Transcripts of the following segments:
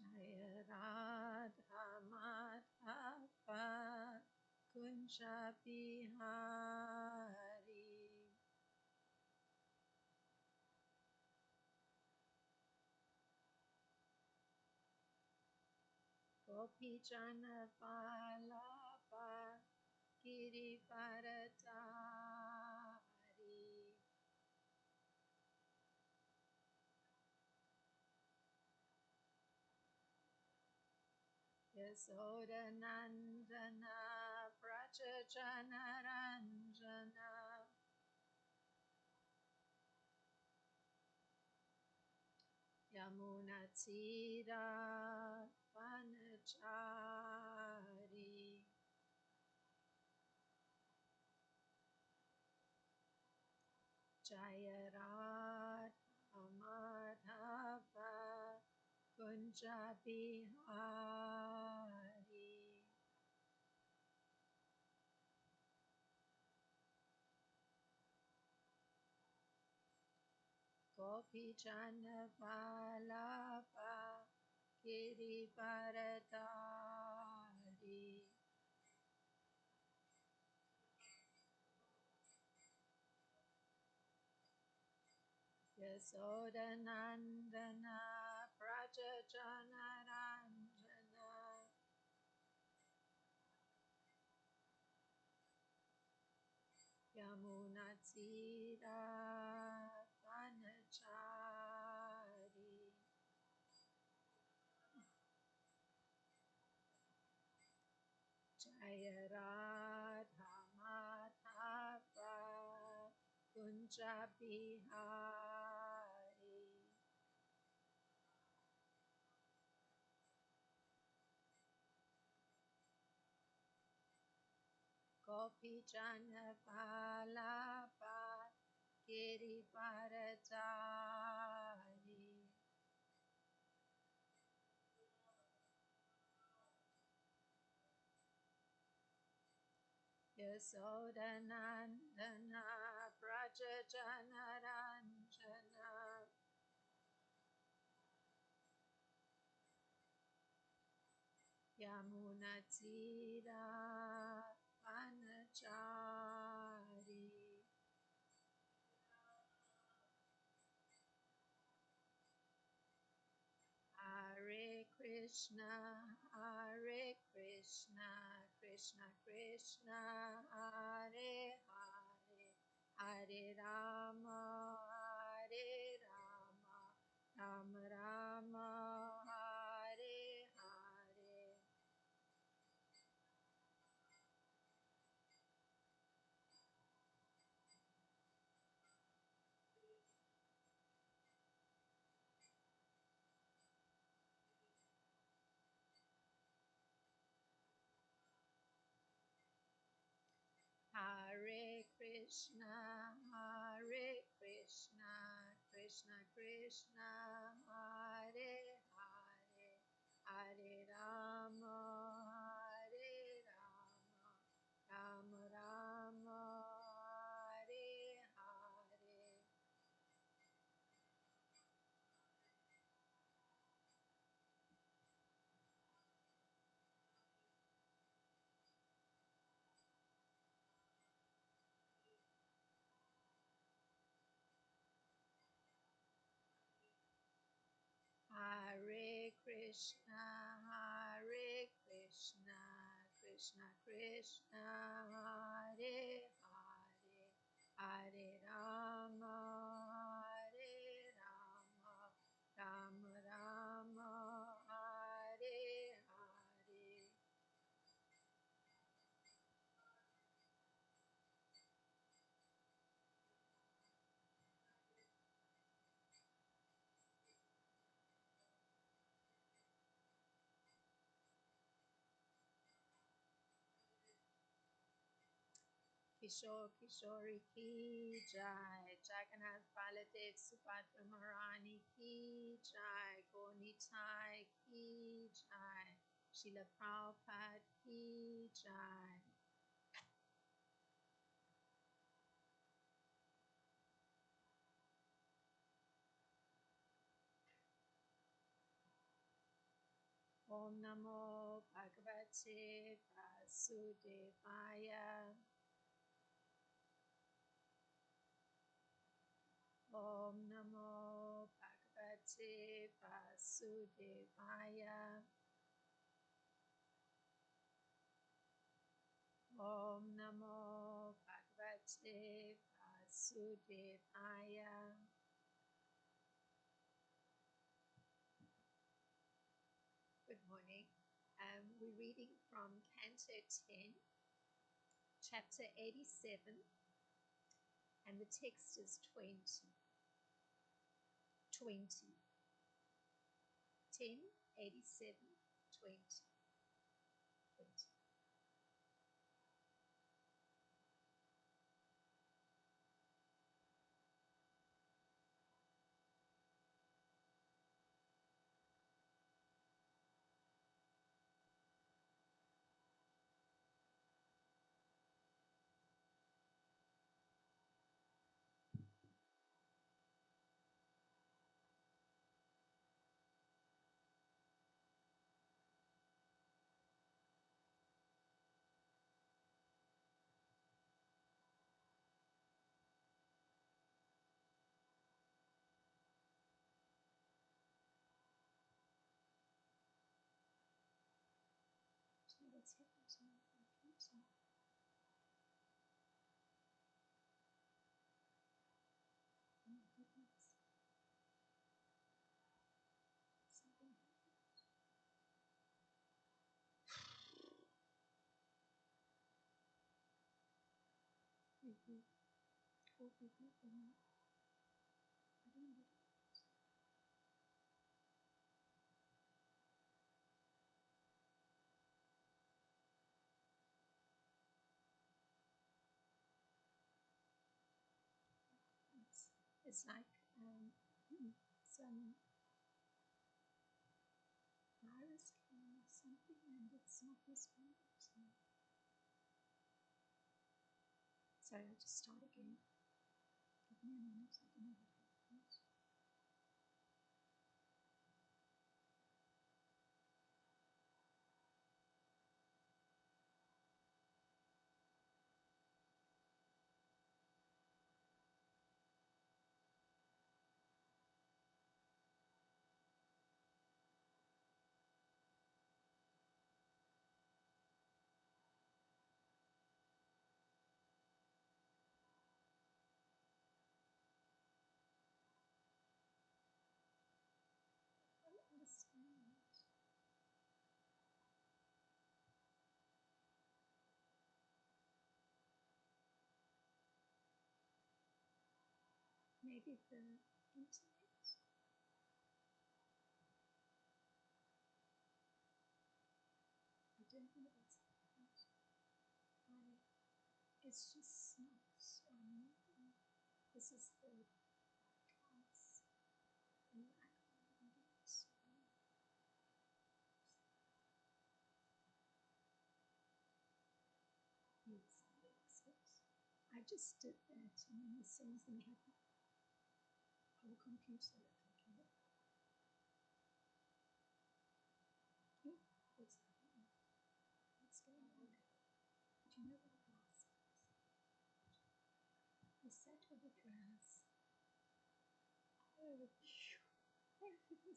Jaya Radha Madhava Kunja Bihari. Gopi Jana Vallabha Girivardhari. Yasodanandana Braja Janaranjana Yamunatira Vanachari. Jaya Radha Madhava Kunja Bihari. Gopi Jana Vallabha Girivardhari. Yasodanandana Braja Janaranjana Yamunatira Vanachari. Jaya Radha Madhava Kunja Bihari. Gopi Jana Vallabha Girivardhari. Yasodanandana Braja Janaranjana Yamunatira Vanachari. Hare Krishna, Krishna Krishna, Hare Hare, Hare Rama, Rama Rama, Hare Hare. Hare Krishna, Krishna Krishna, Hare Hare, Hare Rama, Rama Rama, Hare Hare. Hare Krishna, Krishna Krishna, Hare Hare, Hare Rama, Rama Rama, Hare Hare. Kishore Kishori ki jai, Jagannath Baladev Subhadra Maharani ki jai, Gonitai ki jai, Srila Prabhupada ki jai. Om Namo Bhagavate Vasudevaya. Om Namo Bhagavate Vasudevaya. Om Namo Bhagavate Vasudevaya. Good morning. We're reading from Canto 10, chapter 87, and the text is 20. 10, 87, 20. What's happened to my computer? Oh my goodness. Something happened. I don't know. It's like some virus came or something and it's not responding to me. Sorry, I'll just start again. Give me a minute, I don't know what happened. I don't understand. Maybe the internet? I don't know what's happened. It's just not this is the podcast and I can't read it. Yes, exit. I just did that and then the same thing happened. Whole computer okay. What's happening? What's going on? Do you know what it was? We sat with the grass. Oh,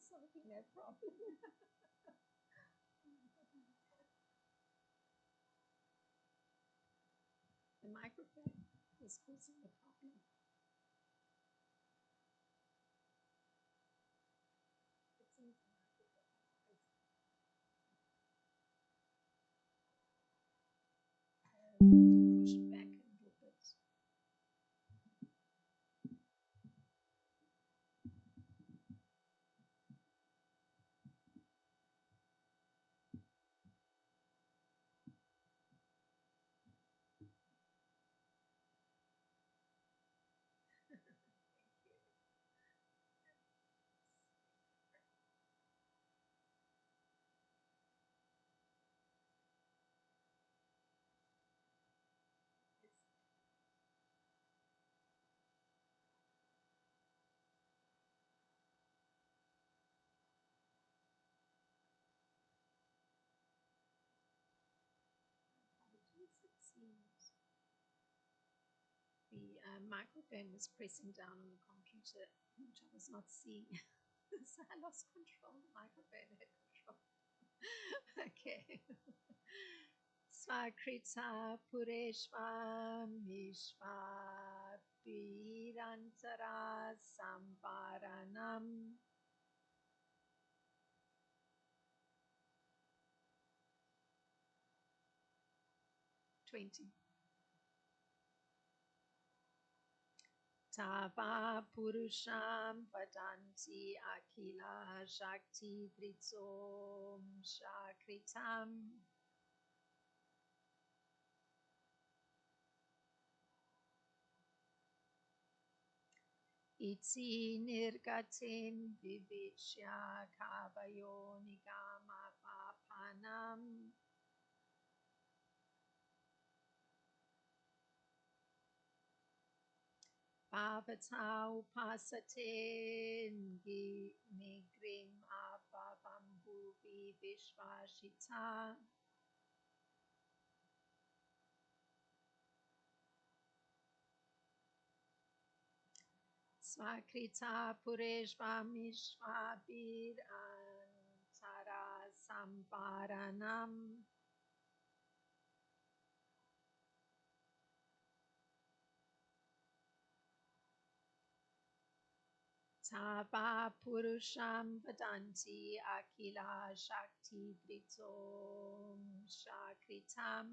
solving that problem. The microphone is causing the problem. It seems the microphone is push back a little bit. microphone was pressing down on the computer, which I was not seeing. So I lost control. The microphone had control. Okay. Svakrita Pureshvam Vishva Pirantara Samparanam 20. Tava Purusham Vadanti Akila Shakti Dritsom Shakritam Iti Nirgatim Vivichya Kavayo Nigama Papanam Bhavata Upasate Nigrim Abhavambhuvi Vishvashita Svakrita Pureshvamishvabir Antara Samparanam Tapa Purusham Vadanti Akila Shakti Dritom Shakritam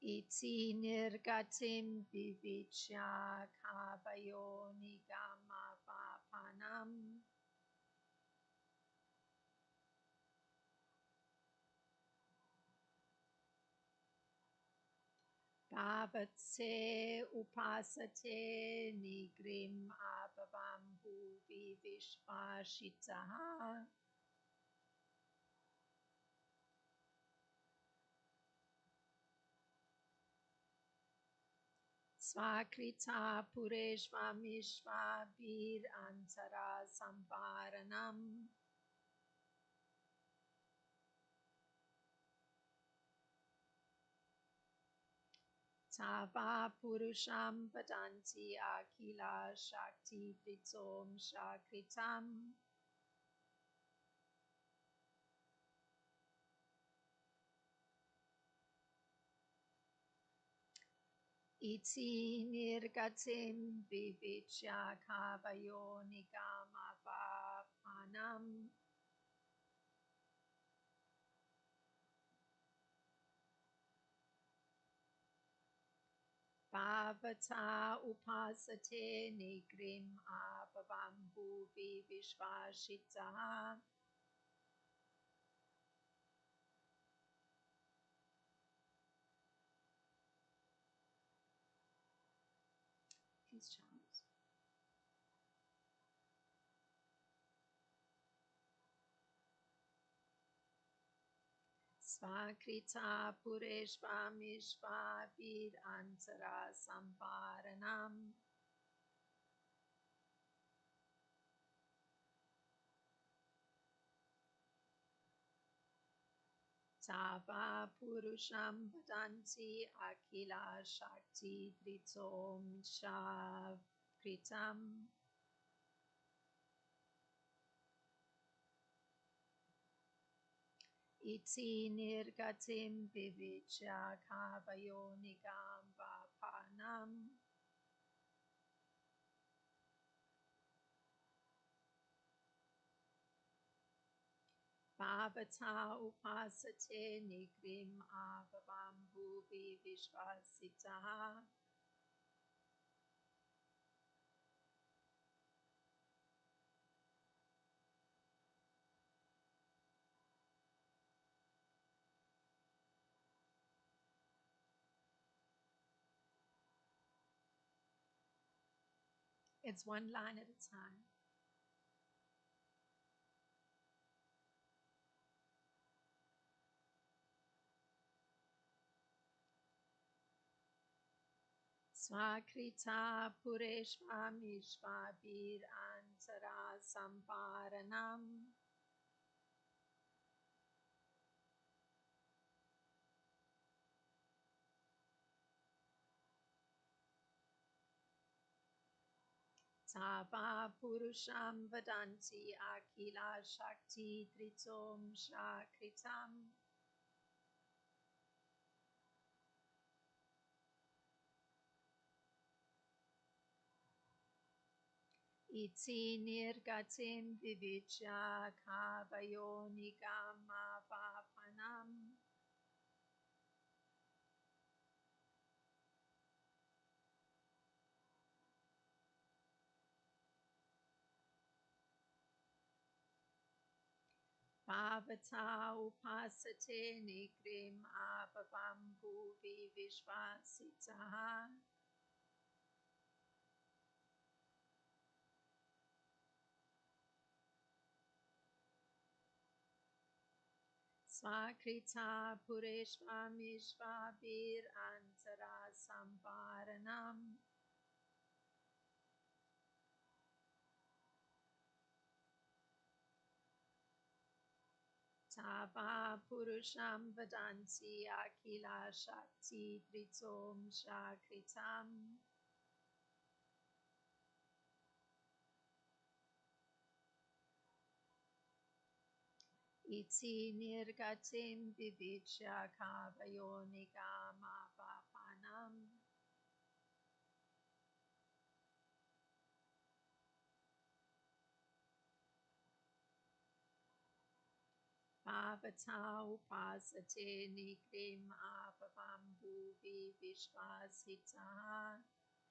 Iti Nirgatim Vivichya Kavayo Nigama Vapanam Bhavatse Upasate Nigrim Abhavambhuvi Vishvashitaha Svakrita Pureshvamishvabir Antara Samparanam Tava Purusham Vadanti Akila Shakti Dritom Shakritam Iti Nirgatim Vivichya Kavayo Nigama Vapanam Bhavata Upasate Nigrim Abhavambhuvi Vishvashitaha His charms. Svakrita Pureshvamishvabir Antara Samparanam Tava Purusham Vadanti Akila Shakti Dritom Shakritam Iti Nirgatim Vivichya Kavayo Nigam Vapanam Bhavata Upasate Nigrim Abhavambhuvi Vishvasitaha It's one line at a time. Svakrita Pureshvamishvabir Antara Samparanam Tava Purusham Vadanti Akila Shakti Tritom Shakritam Iti Nirgatim Vivijya Kavayonikama Vapanam Bhavata Upasate Nikrim Apavam Bhuvi Vishvasitaha Svakrita Pureshvamishvabir Antara Samparanam Tava Purusham Vadanti Akila Shakti Tritom Shakritam Iti Nirgatim Vivijya Kavayonikama Vapanam Bhavata Upasate Nikrim Apavam Bhuvi Vishvasita.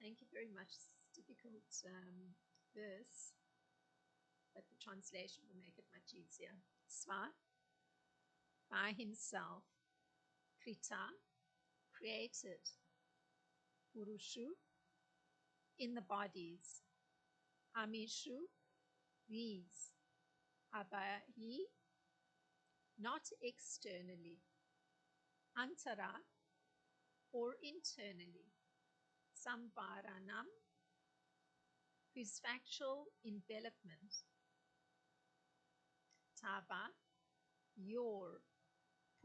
Thank you very much. It's a difficult verse, but the translation will make it much easier. Sva, by himself. Krita, created. Purushu, in the bodies. Amishu, these. Abahi, not externally. Antara, or internally. Samvaranam, whose factual envelopment. Tava, your.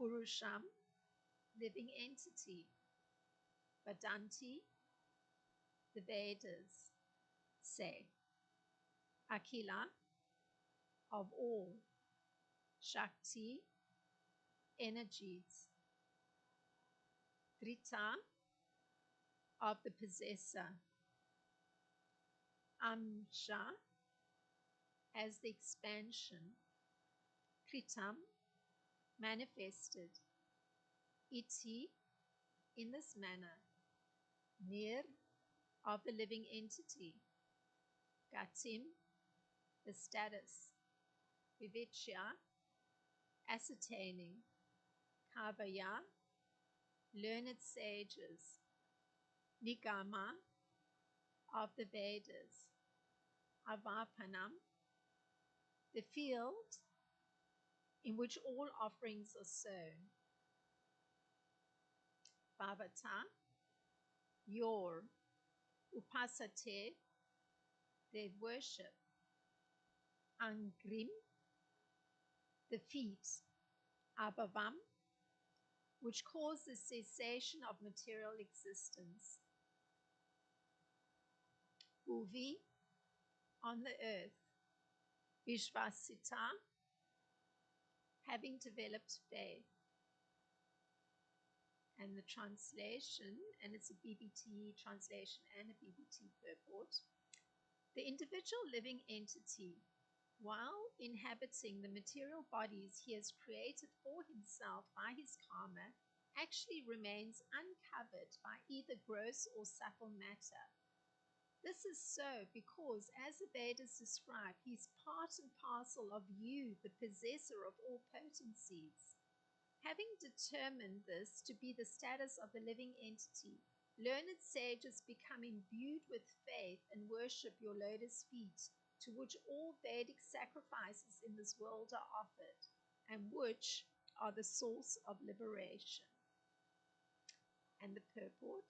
Purusham, living entity. Vadanti, the Vedas say. Akila, of all. Shakti, energies. Drita, of the possessor. Amsha, as the expansion. Kritam, manifested. Iti, in this manner. Nir, of the living entity. Gatim, the status. Vivichya, ascertaining. Kavaya, learned sages. Nigama, of the Vedas. Avapanam, the field in which all offerings are sown. Bhavata, your. Upasate, their worship. Angrim, the feet. Abhavam, which cause the cessation of material existence. Bhuvi, on the earth. Vishvasita, having developed faith. And the translation, and it's a BBT translation and a BBT purport. The individual living entity, while inhabiting the material bodies he has created for himself by his karma, actually remains uncovered by either gross or subtle matter. This is so because, as the Vedas describe, he is part and parcel of you, the possessor of all potencies. Having determined this to be the status of the living entity, learned sages become imbued with faith and worship your lotus feet, to which all Vedic sacrifices in this world are offered, and which are the source of liberation. And the purport: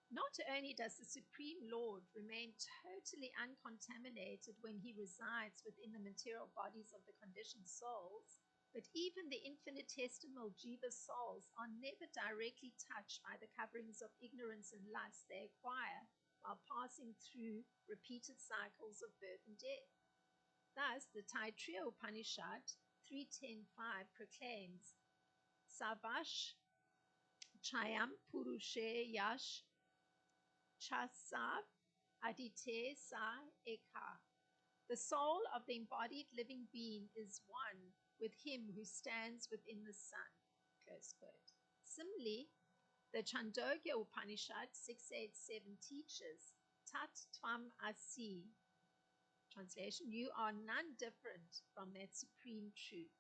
not only does the Supreme Lord remain totally uncontaminated when he resides within the material bodies of the conditioned souls, but even the infinitesimal jiva souls are never directly touched by the coverings of ignorance and lust they acquire while passing through repeated cycles of birth and death. Thus, the Taittiriya Upanishad 3.10.5 proclaims, Savash Chayam Purushe Yash Chasav Adite Sa Ekha. The soul of the embodied living being is one with him who stands within the sun. Close quote. Similarly, the Chandogya Upanishad 6.8.7 teaches, Tat Tvam Asi. Translation, you are none different from that supreme truth.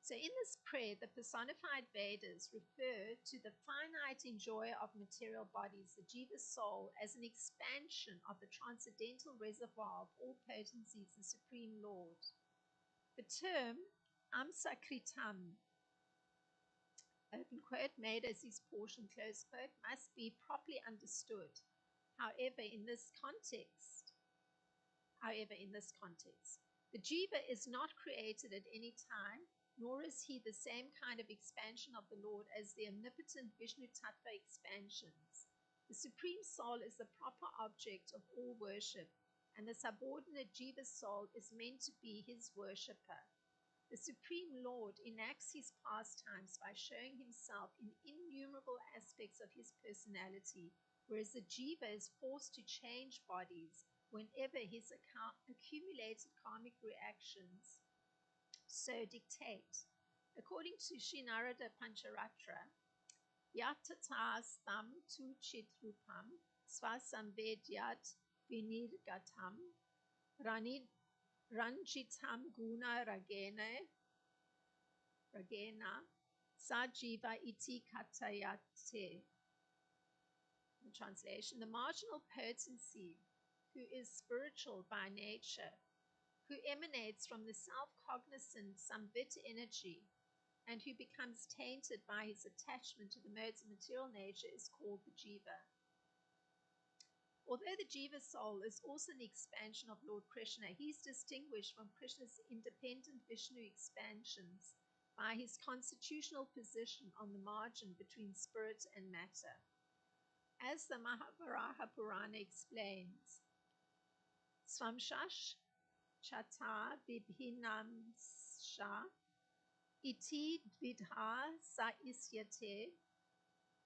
So in this prayer, the personified Vedas refer to the finite enjoyer of material bodies, the Jiva soul, as an expansion of the transcendental reservoir of all potencies, the Supreme Lord. The term Amsakritam, open quote, made as his portion, close quote, must be properly understood. However, in this context, the Jiva is not created at any time, nor is he the same kind of expansion of the Lord as the omnipotent Vishnu Tattva expansions. The Supreme Soul is the proper object of all worship, and the subordinate Jiva soul is meant to be his worshipper. The Supreme Lord enacts his pastimes by showing himself in innumerable aspects of his personality, whereas the Jiva is forced to change bodies whenever his accumulated karmic reactions so dictate. According to Sri Narada Pancharatra, Yatata stam tu chitrupam svasamvedyat vinirgatam ranjitam guna ragena sajiva iti katayate. The translation, the marginal potency who is spiritual by nature, who emanates from the self-cognizant samvit energy, and who becomes tainted by his attachment to the modes of material nature, is called the Jiva. Although the Jiva soul is also an expansion of Lord Krishna, he is distinguished from Krishna's independent Vishnu expansions by his constitutional position on the margin between spirit and matter. As the Mahabharata Purana explains, Swamshash Chata Vibhinamsha Iti Dvidha Sa Isyate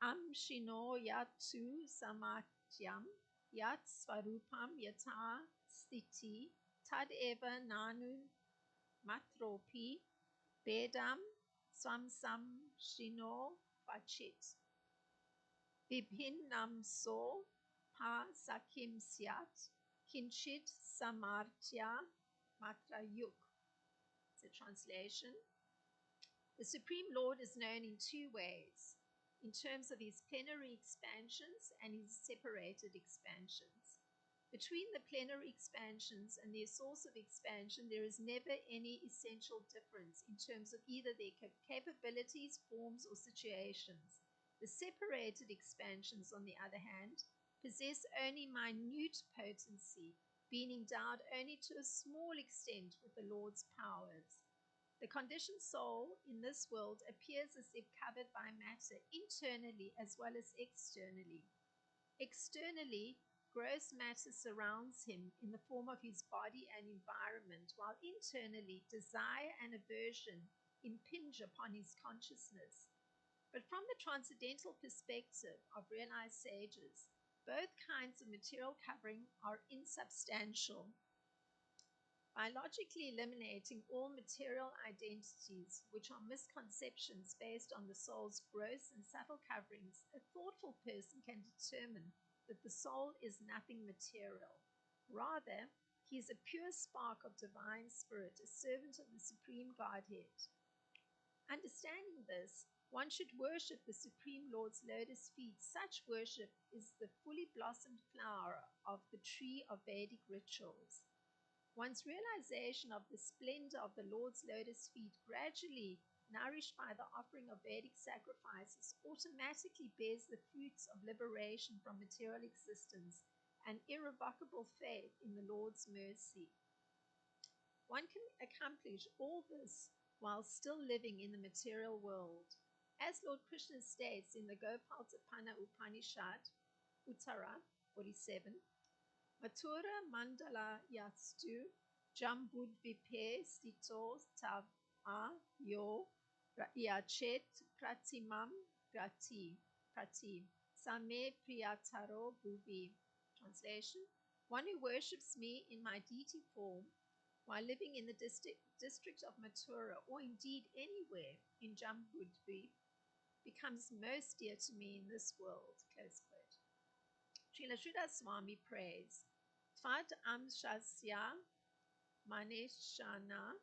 Amshino Yatu Samatyam Yat Svarupam Yata Sthiti Tad Eva Nanu Matropi Vedam Swamsam Shino Vachit Vibhinnam So Pa Sakim Syat Kinchit Samartya Matrayuk. The translation, the Supreme Lord is known in two ways, in terms of his plenary expansions and his separated expansions. Between the plenary expansions and the source of expansion, there is never any essential difference in terms of either their capabilities, forms, or situations. The separated expansions, on the other hand, possess only minute potency, being endowed only to a small extent with the Lord's powers. The conditioned soul in this world appears as if covered by matter internally as well as externally. Externally, gross matter surrounds him in the form of his body and environment, while internally, desire and aversion impinge upon his consciousness. But from the transcendental perspective of realized sages, both kinds of material covering are insubstantial. By logically eliminating all material identities, which are misconceptions based on the soul's gross and subtle coverings, a thoughtful person can determine that the soul is nothing material. Rather, he is a pure spark of divine spirit, a servant of the Supreme Godhead. Understanding this, one should worship the Supreme Lord's lotus feet. Such worship is the fully blossomed flower of the tree of Vedic rituals. One's realization of the splendor of the Lord's lotus feet, gradually nourished by the offering of Vedic sacrifices, automatically bears the fruits of liberation from material existence and irrevocable faith in the Lord's mercy. One can accomplish all this while still living in the material world. As Lord Krishna states in the Gopaltapana Upanishad, Uttara 47. Mathura Mandala Yastu Jambudvipe Stito Tava Yo Yachet Pratimam Prati Same Priyataro Bhuvi. Translation: one who worships me in my deity form while living in the district of Mathura, or indeed anywhere in Jambudvipe, becomes most dear to me in this world. Close quote. Srila Sridhar Swami prays, Tvad amshasya maneshana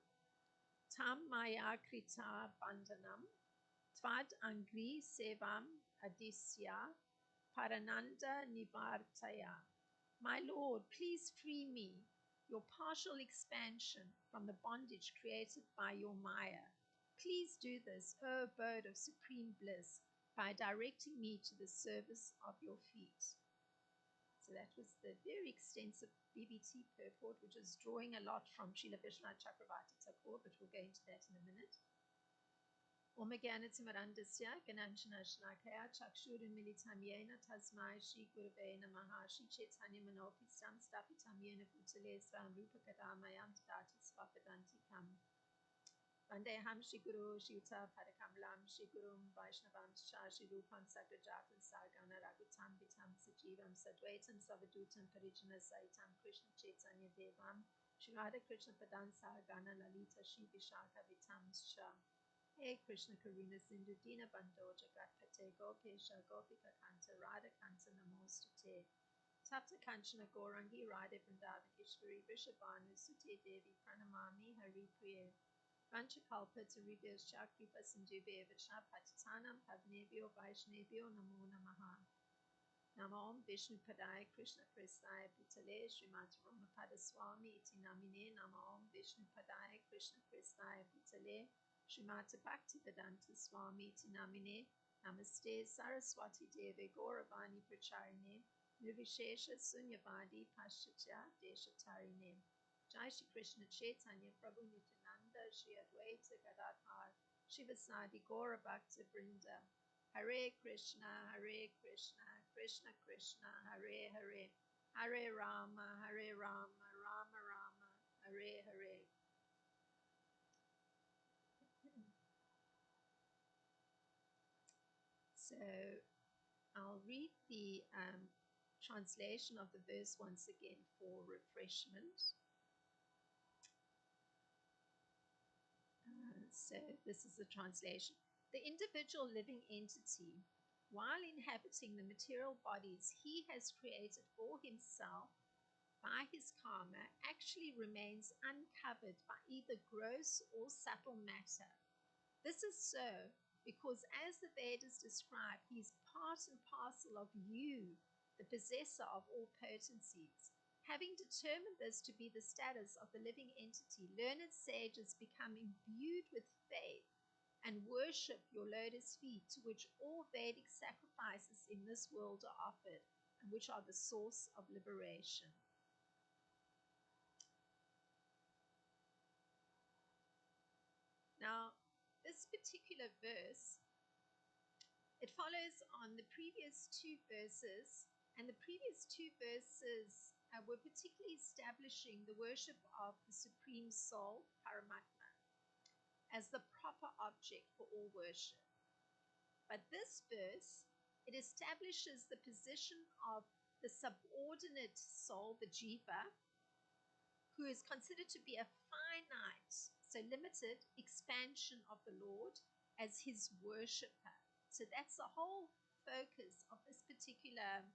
tam maya krita bandhanam Tvad angri sevam adisya parananda nivartaya. My Lord, please free me, your partial expansion, from the bondage created by your Maya. Please do this, O abode of supreme bliss, by directing me to the service of your feet. So that was the very extensive BBT purport, which is drawing a lot from Srila Vishwanath Chakravarti Thakur, but we'll go into that in a minute. Om Jnanatimirandasya Gananchana Shnakaya Chakshurinmilitam Yena Tasmai Shri Gurave Namaha Shri Chaitanya Manopistam Stapitam Yena Bhutale Svam Rupakadamayam Tadati Swapadantikam Vandeham Shri Guru Shri Uta Padakamalam Shri Gurum Vaishnavam Shri Rupam Sagrajatam Sargana Ragutam Vitam Sajivam Sadvaitam Savadutam Parijana Saitam Krishna Chaitanya Devam Shri Radha Krishna Padan Sargana Lalita Shri Vishaka Vitam Shah. Hey Krishna Karuna Sindhu Dina Bandho Jagatpate Gopesha Gopika Kanta Radha Kanta Namostute Tapta Kanchana Gorangi Radha Vrindavan Ishwari Vrishabhanu Sute Devi Pranamami Hari Priye Vanchakalpa Taribhyo Shakripa Sindhubhe Vishna Patitanam Pavnebhyo Vaishnebhyo Namo Namaha Namo Om Vishnu Padaya Krishna Prestaya Bhutale Srimad Ramapada Swami Iti Namine Namo Om Vishnu Padaya Krishna Prestaya Bhutale Srimata Bhaktivedanta Swami Iti Namine Namaste Saraswati Deve Gauravani Pracharine Nirvishesha Sunyavadi Paschatya Deshatarine Jai Shri Krishna Chaitanya Prabhu Nityananda Shri Advaita Gadadhar Shivasadi Gaura Bhakta Vrinda Hare Krishna Krishna Krishna Hare Hare Hare Rama Rama Rama Hare Hare. So I'll read the translation of the verse once again for refreshment. So this is the translation. The individual living entity, while inhabiting the material bodies he has created for himself by his karma, actually remains uncovered by either gross or subtle matter. This is so because, as the Vedas describe, he is part and parcel of you, the possessor of all potencies. Having determined this to be the status of the living entity, learned sages become imbued with faith and worship your lotus feet, to which all Vedic sacrifices in this world are offered, and which are the source of liberation. Now, this particular verse, it follows on the previous two verses, and the previous two verses were particularly establishing the worship of the Supreme Soul, Paramatma, as the proper object for all worship. But this verse, it establishes the position of the subordinate soul, the Jiva, who is considered to be a finite, so limited expansion of the Lord as his worshipper. So that's the whole focus of this particular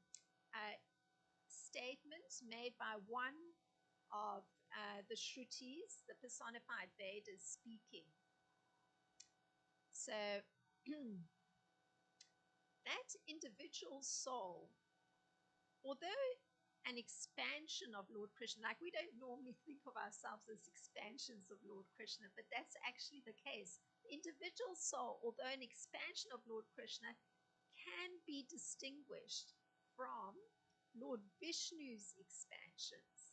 statement made by one of the Shrutis, the personified Vedas speaking. So that individual soul, although an expansion of Lord Krishna, like we don't normally think of ourselves as expansions of Lord Krishna, but that's actually the case. The individual soul, although an expansion of Lord Krishna, can be distinguished from Lord Vishnu's expansions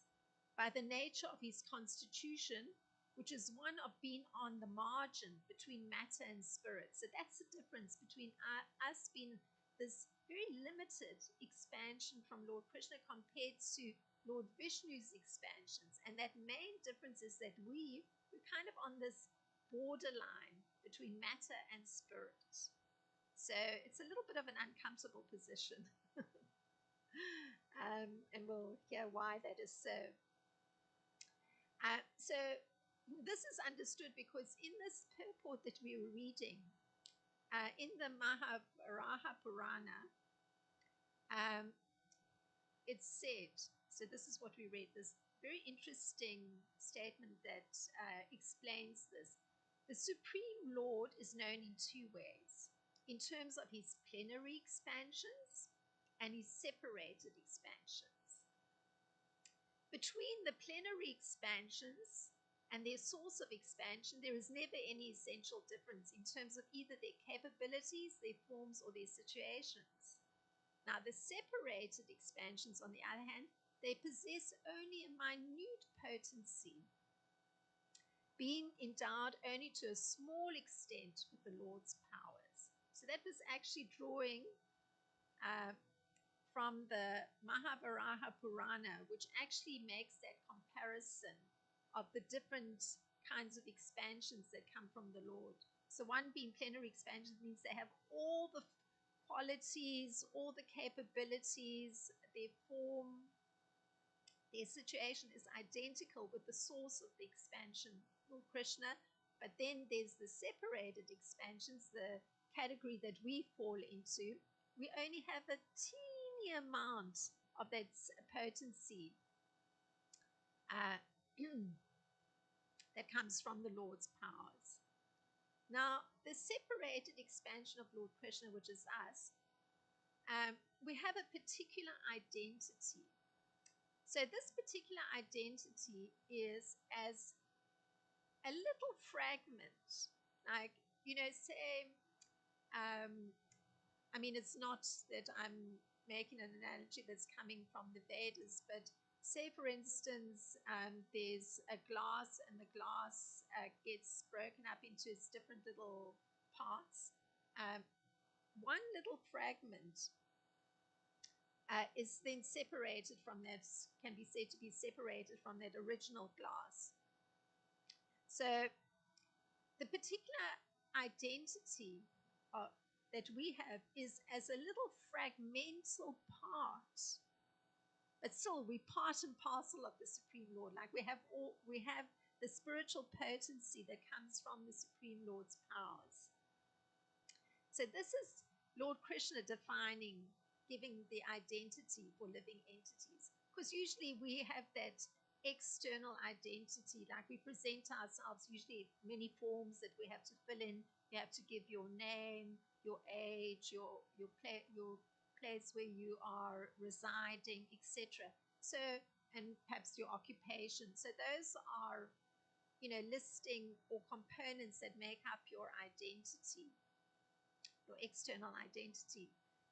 by the nature of his constitution, which is one of being on the margin between matter and spirit. So that's the difference between us being this very limited expansion from Lord Krishna compared to Lord Vishnu's expansions. And that main difference is that we're kind of on this borderline between matter and spirit. So it's a little bit of an uncomfortable position. And we'll hear why that is so. So this is understood because in this purport that we were reading, in the Mahabharata Purana, it said, so this is what we read, this very interesting statement that explains this. The Supreme Lord is known in two ways, in terms of his plenary expansions and his separated expansions. Between the plenary expansions and their source of expansion, there is never any essential difference in terms of either their capabilities, their forms, or their situations. Now, the separated expansions, on the other hand, they possess only a minute potency, being endowed only to a small extent with the Lord's powers. So that was actually drawing from the Mahabharata Purana, which actually makes that comparison of the different kinds of expansions that come from the Lord. So one being plenary expansions means they have all the qualities, all the capabilities, their form, their situation is identical with the source of the expansion, Lord Krishna. But then there's the separated expansions, the category that we fall into. We only have a teeny amount of that potency that comes from the Lord's powers. Now, the separated expansion of Lord Krishna, which is us, we have a particular identity. So this particular identity is as a little fragment, like, say, I mean, it's not that I'm making an analogy that's coming from the Vedas, but say, for instance, there's a glass and the glass gets broken up into its different little parts. One little fragment is then separated from that, can be said to be separated from that original glass. So the particular identity that we have is as a little fragmental part, but still we're part and parcel of the Supreme Lord. Like we have the spiritual potency that comes from the Supreme Lord's powers. So this is Lord Krishna defining, giving the identity for living entities. Because usually we have that external identity, like we present ourselves, usually many forms that we have to fill in. You have to give your name, your age, your place where you are residing, etc. So, and perhaps your occupation. So those are, listing or components that make up your identity, your external identity.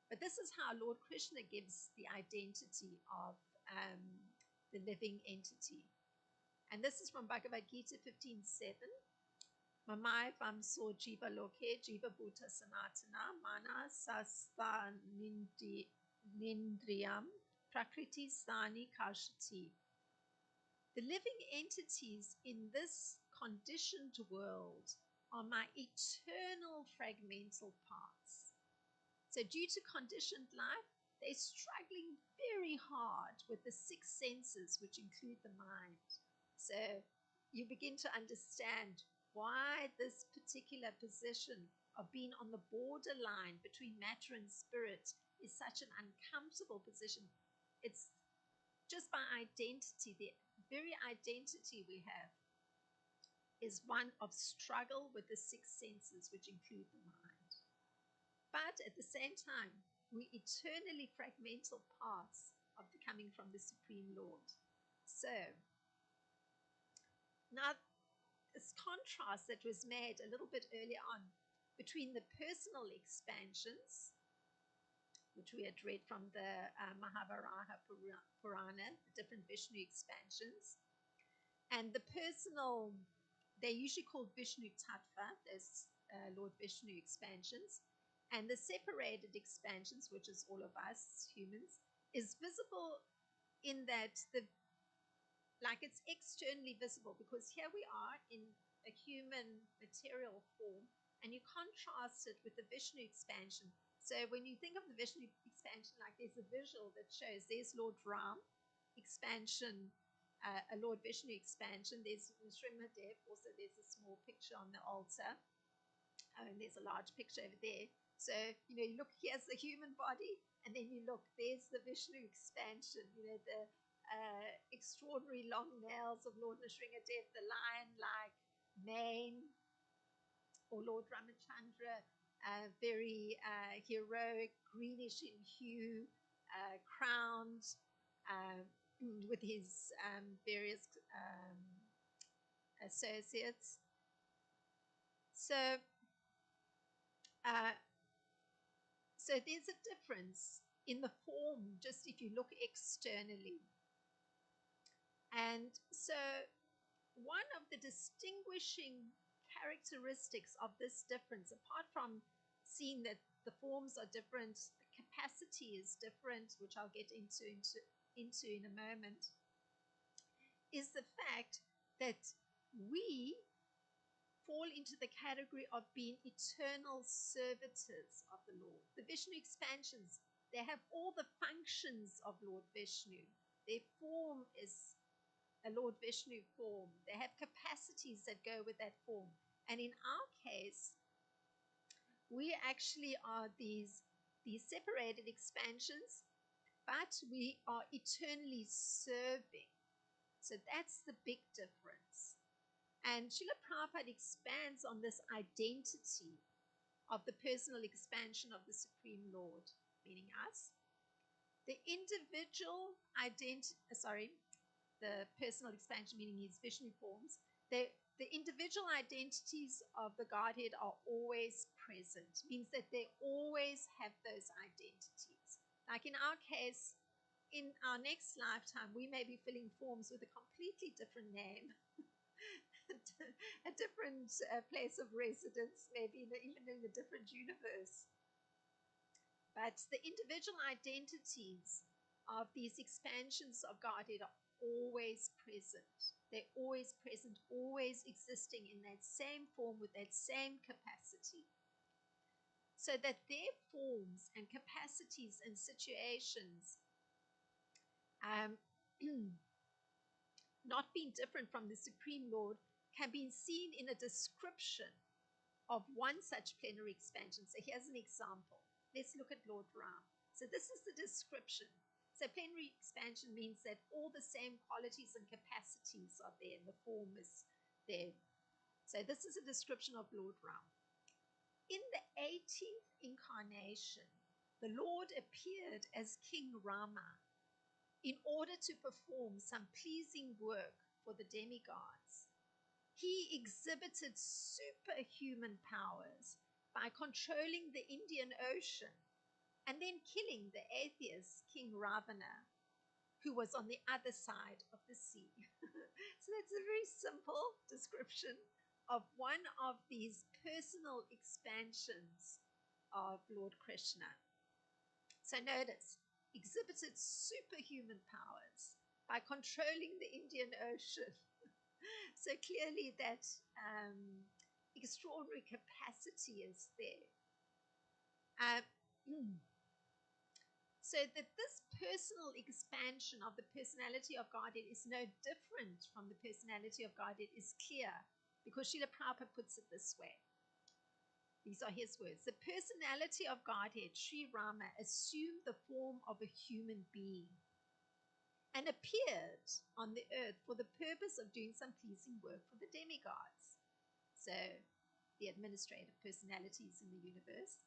But this is how Lord Krishna gives the identity of the living entity. And this is from Bhagavad Gita 15:7. Mamai vamso jiva loke jiva bhuta sanatana mana sasta nindriyam prakriti sthani karshati. The living entities in this conditioned world are my eternal fragmental parts. So due to conditioned life, they're struggling very hard with the six senses, which include the mind. So you begin to understand why this particular position of being on the borderline between matter and spirit is such an uncomfortable position. It's just by identity, the very identity we have is one of struggle with the six senses, which include the mind. But at the same time, we're eternally fragmental parts of the coming from the Supreme Lord. So, now this contrast that was made a little bit earlier on between the personal expansions, which we had read from the Mahabharata Purana, the different Vishnu expansions, and the personal, they're usually called Vishnu Tattva, those Lord Vishnu expansions, And the separated expansions, which is all of us humans, is visible in that it's externally visible, because here we are in a human material form, and you contrast it with the Vishnu expansion. So when you think of the Vishnu expansion, like there's a visual that shows there's Lord Ram expansion, a Lord Vishnu expansion. There's Srimad, also there's a small picture on the altar, and there's a large picture over there. So, you look, here's the human body, and then you look, there's the Vishnu expansion, the extraordinary long nails of Lord Nrsimhadev, the lion-like mane, or Lord Ramachandra, very heroic, greenish in hue, crowned, with his various associates. So, so there's a difference in the form, just if you look externally. And so one of the distinguishing characteristics of this difference, apart from seeing that the forms are different, the capacity is different, which I'll get into in a moment, is the fact that we fall into the category of being eternal servitors of the Lord. The Vishnu expansions, they have all the functions of Lord Vishnu. Their form is a Lord Vishnu form. They have capacities that go with that form. And in our case, we actually are these separated expansions, but we are eternally serving. So that's the big difference. And Srila Prabhupada expands on this identity of the personal expansion of the Supreme Lord, meaning us. The individual the personal expansion, meaning his Vishnu forms, the individual identities of the Godhead are always present, means that they always have those identities. Like in our case, in our next lifetime, we may be filling forms with a completely different name, a different place of residence, maybe even in a different universe. But the individual identities of these expansions of Godhead are always present. They're always present, always existing in that same form with that same capacity. So that their forms and capacities and situations, not being different from the Supreme Lord, can be seen in a description of one such plenary expansion. So here's an example. Let's look at Lord Ram. So this is the description. So plenary expansion means that all the same qualities and capacities are there, and the form is there. So this is a description of Lord Ram. In the 18th incarnation, the Lord appeared as King Rama in order to perform some pleasing work for the demigods. He exhibited superhuman powers by controlling the Indian Ocean and then killing the atheist King Ravana, who was on the other side of the sea. So that's a very simple description of one of these personal expansions of Lord Krishna. So notice, exhibited superhuman powers by controlling the Indian Ocean. So clearly that extraordinary capacity is there. So that this personal expansion of the personality of Godhead is no different from the personality of Godhead is clear, because Srila Prabhupada puts it this way. These are his words. The personality of Godhead, Sri Rama, assumed the form of a human being and appeared on the earth for the purpose of doing some pleasing work for the demigods. So the administrative personalities in the universe,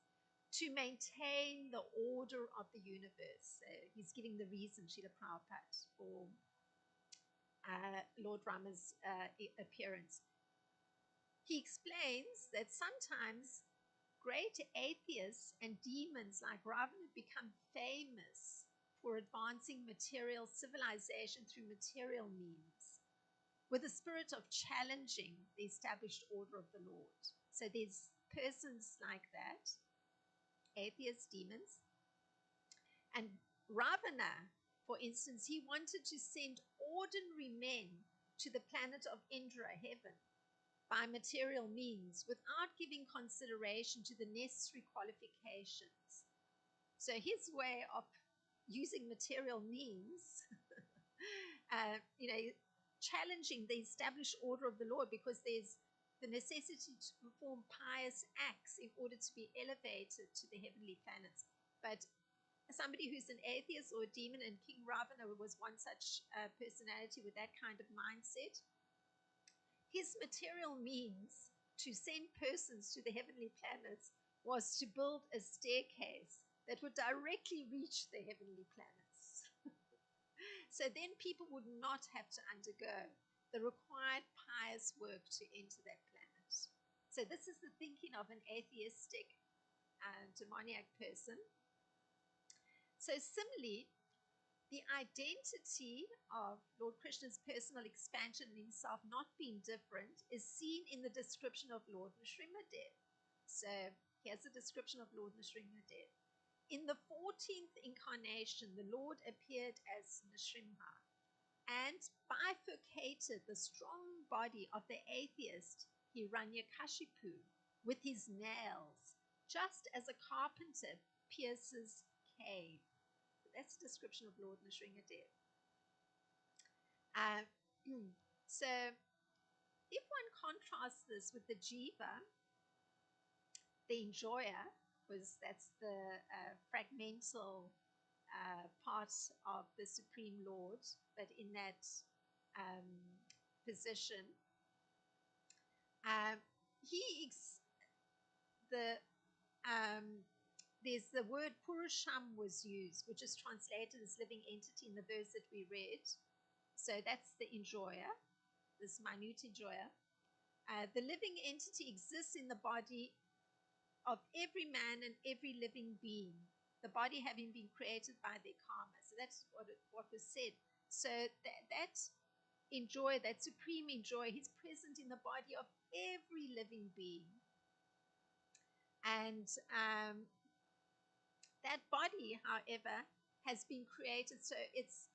to maintain the order of the universe. He's giving the reason, Srila Prabhupada, for Lord Rama's appearance. He explains that sometimes great atheists and demons like Ravana become famous for advancing material civilization through material means, with a spirit of challenging the established order of the Lord. So there's persons like that atheist demons. And Ravana, for instance, he wanted to send ordinary men to the planet of Indra, heaven, by material means without giving consideration to the necessary qualifications. So his way of using material means, challenging the established order of the Lord, because there's the necessity to perform pious acts in order to be elevated to the heavenly planets. But somebody who's an atheist or a demon, and King Ravana was one such personality with that kind of mindset, his material means to send persons to the heavenly planets was to build a staircase that would directly reach the heavenly planets. So then people would not have to undergo the required pious work to enter that planet. So this is the thinking of an atheistic demoniac person. So similarly, the identity of Lord Krishna's personal expansion in himself not being different is seen in the description of Lord Nrsimhadev. So here's a description of Lord Nrsimhadev. In the 14th incarnation, the Lord appeared as Nrsimha and bifurcated the strong body of the atheist Hiranyakashipu with his nails, just as a carpenter pierces cave. That's a description of Lord Nrsimhadev. So if one contrasts this with the jiva, the enjoyer, because that's the fragmental part of the Supreme Lord, but in that position, there's the word Purusham was used, which is translated as living entity in the verse that we read. So that's the enjoyer, this minute enjoyer. The living entity exists in the body of every man and every living being, the body having been created by their karma. So that's what was said. So that enjoyer, that supreme enjoyer, he's present in the body of every living being. And that body, however, has been created, so it's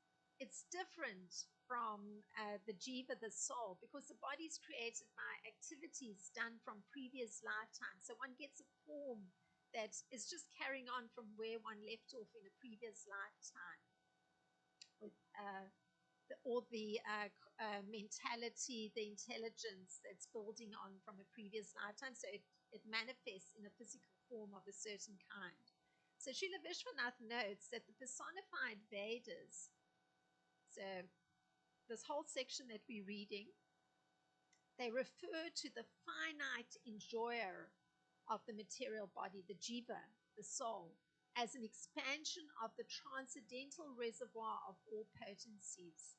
different from the jiva, the soul, because the body is created by activities done from previous lifetimes. So one gets a form that is just carrying on from where one left off in a previous lifetime, with all the mentality, the intelligence that's building on from a previous lifetime. So it manifests in a physical form of a certain kind. So Srila Vishwanath notes that the personified Vedas, so this whole section that we're reading, they refer to the finite enjoyer of the material body, the jiva, the soul, as an expansion of the transcendental reservoir of all potencies.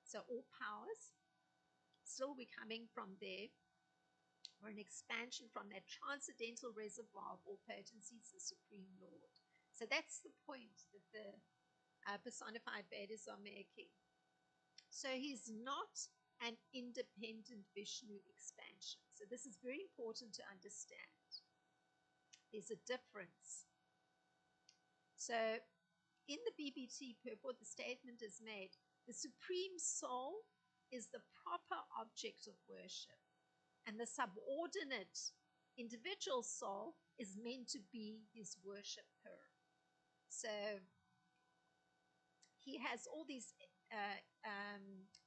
So all powers, still we're coming from there, or an expansion from that transcendental reservoir of all potencies, the Supreme Lord. So that's the point that the personified Vedas are making. So he's not an independent Vishnu expansion. So this is very important to understand. There's a difference. So in the BBT purport, the statement is made, the Supreme Soul is the proper object of worship, and the subordinate individual soul is meant to be his worshipper. So he has all these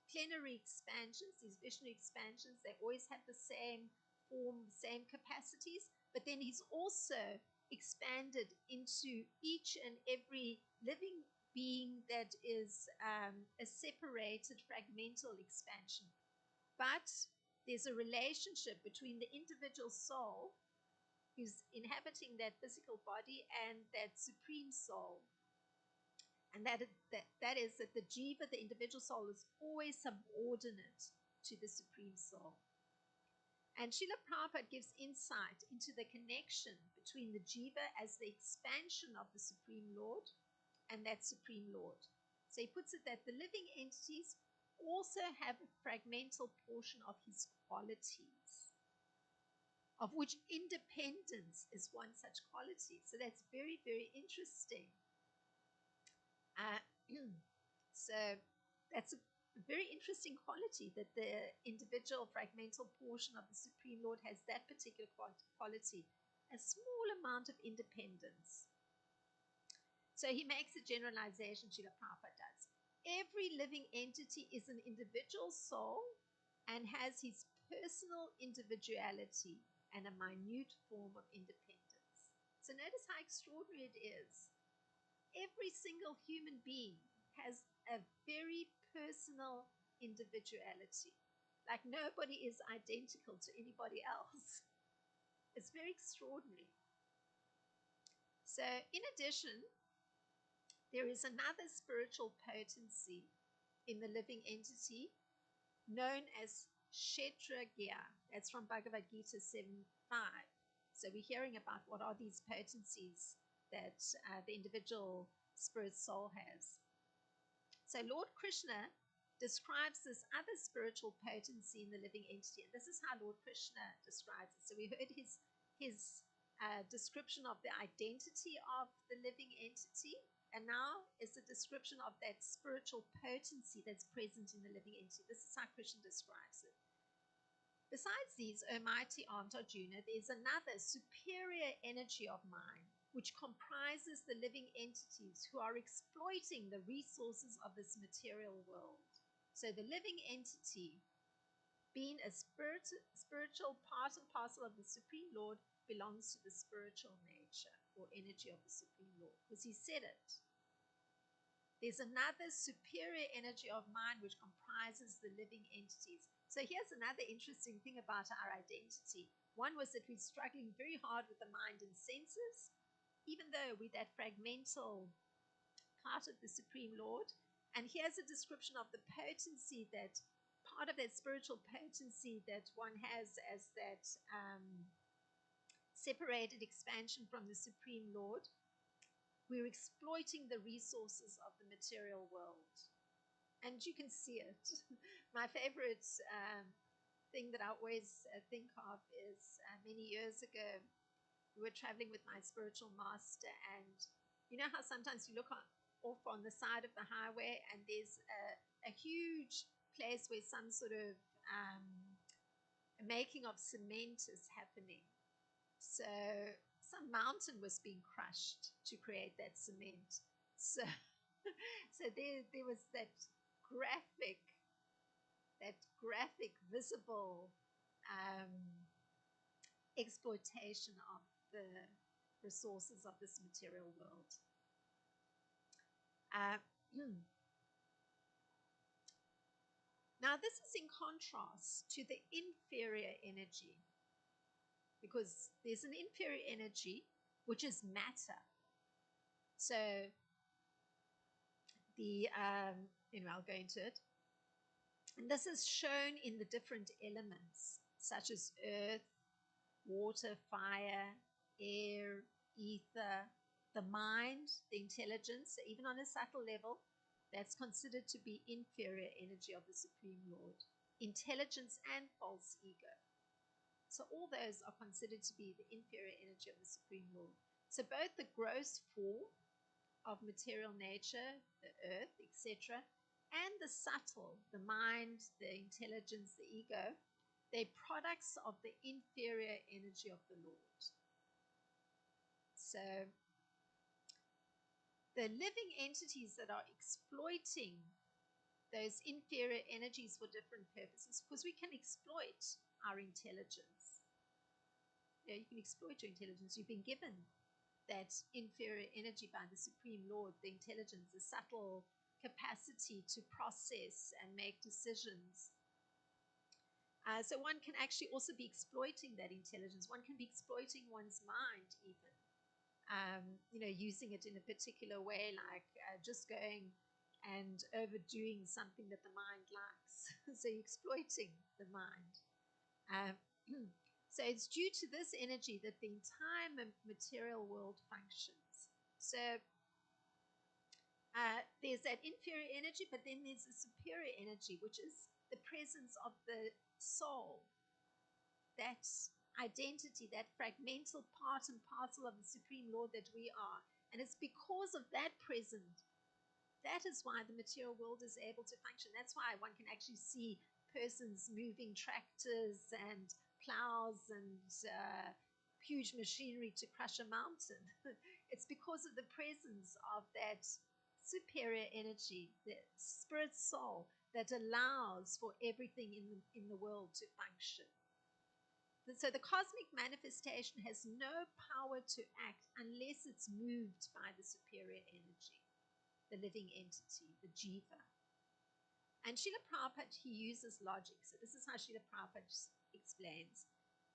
plenary expansions, these Vishnu expansions. They always have the same form, same capacities, but then he's also expanded into each and every living being that is a separated fragmental expansion. But there's a relationship between the individual soul who's inhabiting that physical body and that supreme soul. And that is that the jiva, the individual soul, is always subordinate to the supreme soul. And Srila Prabhupada gives insight into the connection between the jiva as the expansion of the Supreme Lord and that Supreme Lord. So he puts it that the living entities also have a fragmental portion of his qualities. of which independence is one such quality. So that's very, very interesting. So that's a very interesting quality, that the individual fragmental portion of the Supreme Lord has that particular quality, a small amount of independence. So he makes a generalization, Srila Prabhupada does. Every living entity is an individual soul and has his personal individuality and a minute form of independence. So notice how extraordinary it is. Every single human being has a very personal individuality. Like nobody is identical to anybody else. It's very extraordinary. So, in addition, there is another spiritual potency in the living entity known as Kshetragya. That's from Bhagavad Gita 7.5. So we're hearing about what are these potencies that the individual spirit soul has. So Lord Krishna describes this other spiritual potency in the living entity, and this is how Lord Krishna describes it. So we heard his description of the identity of the living entity, and now is a description of that spiritual potency that's present in the living entity. This is how Krishna describes it. Besides these, O mighty aunt Arjuna, there's another superior energy of mind, which comprises the living entities who are exploiting the resources of this material world. So the living entity, being a spiritual part and parcel of the Supreme Lord, belongs to the spiritual nature or energy of the Supreme Lord, because he said it. There's another superior energy of mind which comprises the living entities. So here's another interesting thing about our identity. One was that we're struggling very hard with the mind and senses, even though we're that fragmental part of the Supreme Lord. And here's a description of the potency, that part of that spiritual potency that one has as that separated expansion from the Supreme Lord. We're exploiting the resources of the material world. And you can see it. My favorite thing that I always think of is many years ago, we were traveling with my spiritual master, and you know how sometimes you look off on the side of the highway and there's a huge place where some sort of making of cement is happening. So some mountain was being crushed to create that cement. So there was that graphic visible exploitation of the resources of this material world. Now this is in contrast to the inferior energy, because there's an inferior energy which is matter. So I'll go into it. And this is shown in the different elements, such as earth, water, fire, air, ether, the mind, the intelligence. Even on a subtle level, that's considered to be inferior energy of the Supreme Lord. Intelligence and false ego. So all those are considered to be the inferior energy of the Supreme Lord. So both the gross form of material nature, the earth, etc., and the subtle, the mind, the intelligence, the ego, they're products of the inferior energy of the Lord. So the living entities that are exploiting those inferior energies for different purposes, because we can exploit our intelligence. You can exploit your intelligence. You've been given that inferior energy by the Supreme Lord, the intelligence, the subtle capacity to process and make decisions. So one can actually also be exploiting that intelligence. One can be exploiting one's mind even, using it in a particular way, like just going and overdoing something that the mind likes. So you're exploiting the mind. So it's due to this energy that the entire material world functions. So there's that inferior energy, but then there's a superior energy, which is the presence of the soul that identity, that fragmental part and parcel of the Supreme Lord that we are. And it's because of that present, that is why the material world is able to function. That's why one can actually see persons moving tractors and plows and huge machinery to crush a mountain. It's because of the presence of that superior energy, the spirit soul, that allows for everything in the world to function. So the cosmic manifestation has no power to act unless it's moved by the superior energy, the living entity, the jiva. And Srila Prabhupada, he uses logic. So this is how Srila Prabhupada explains.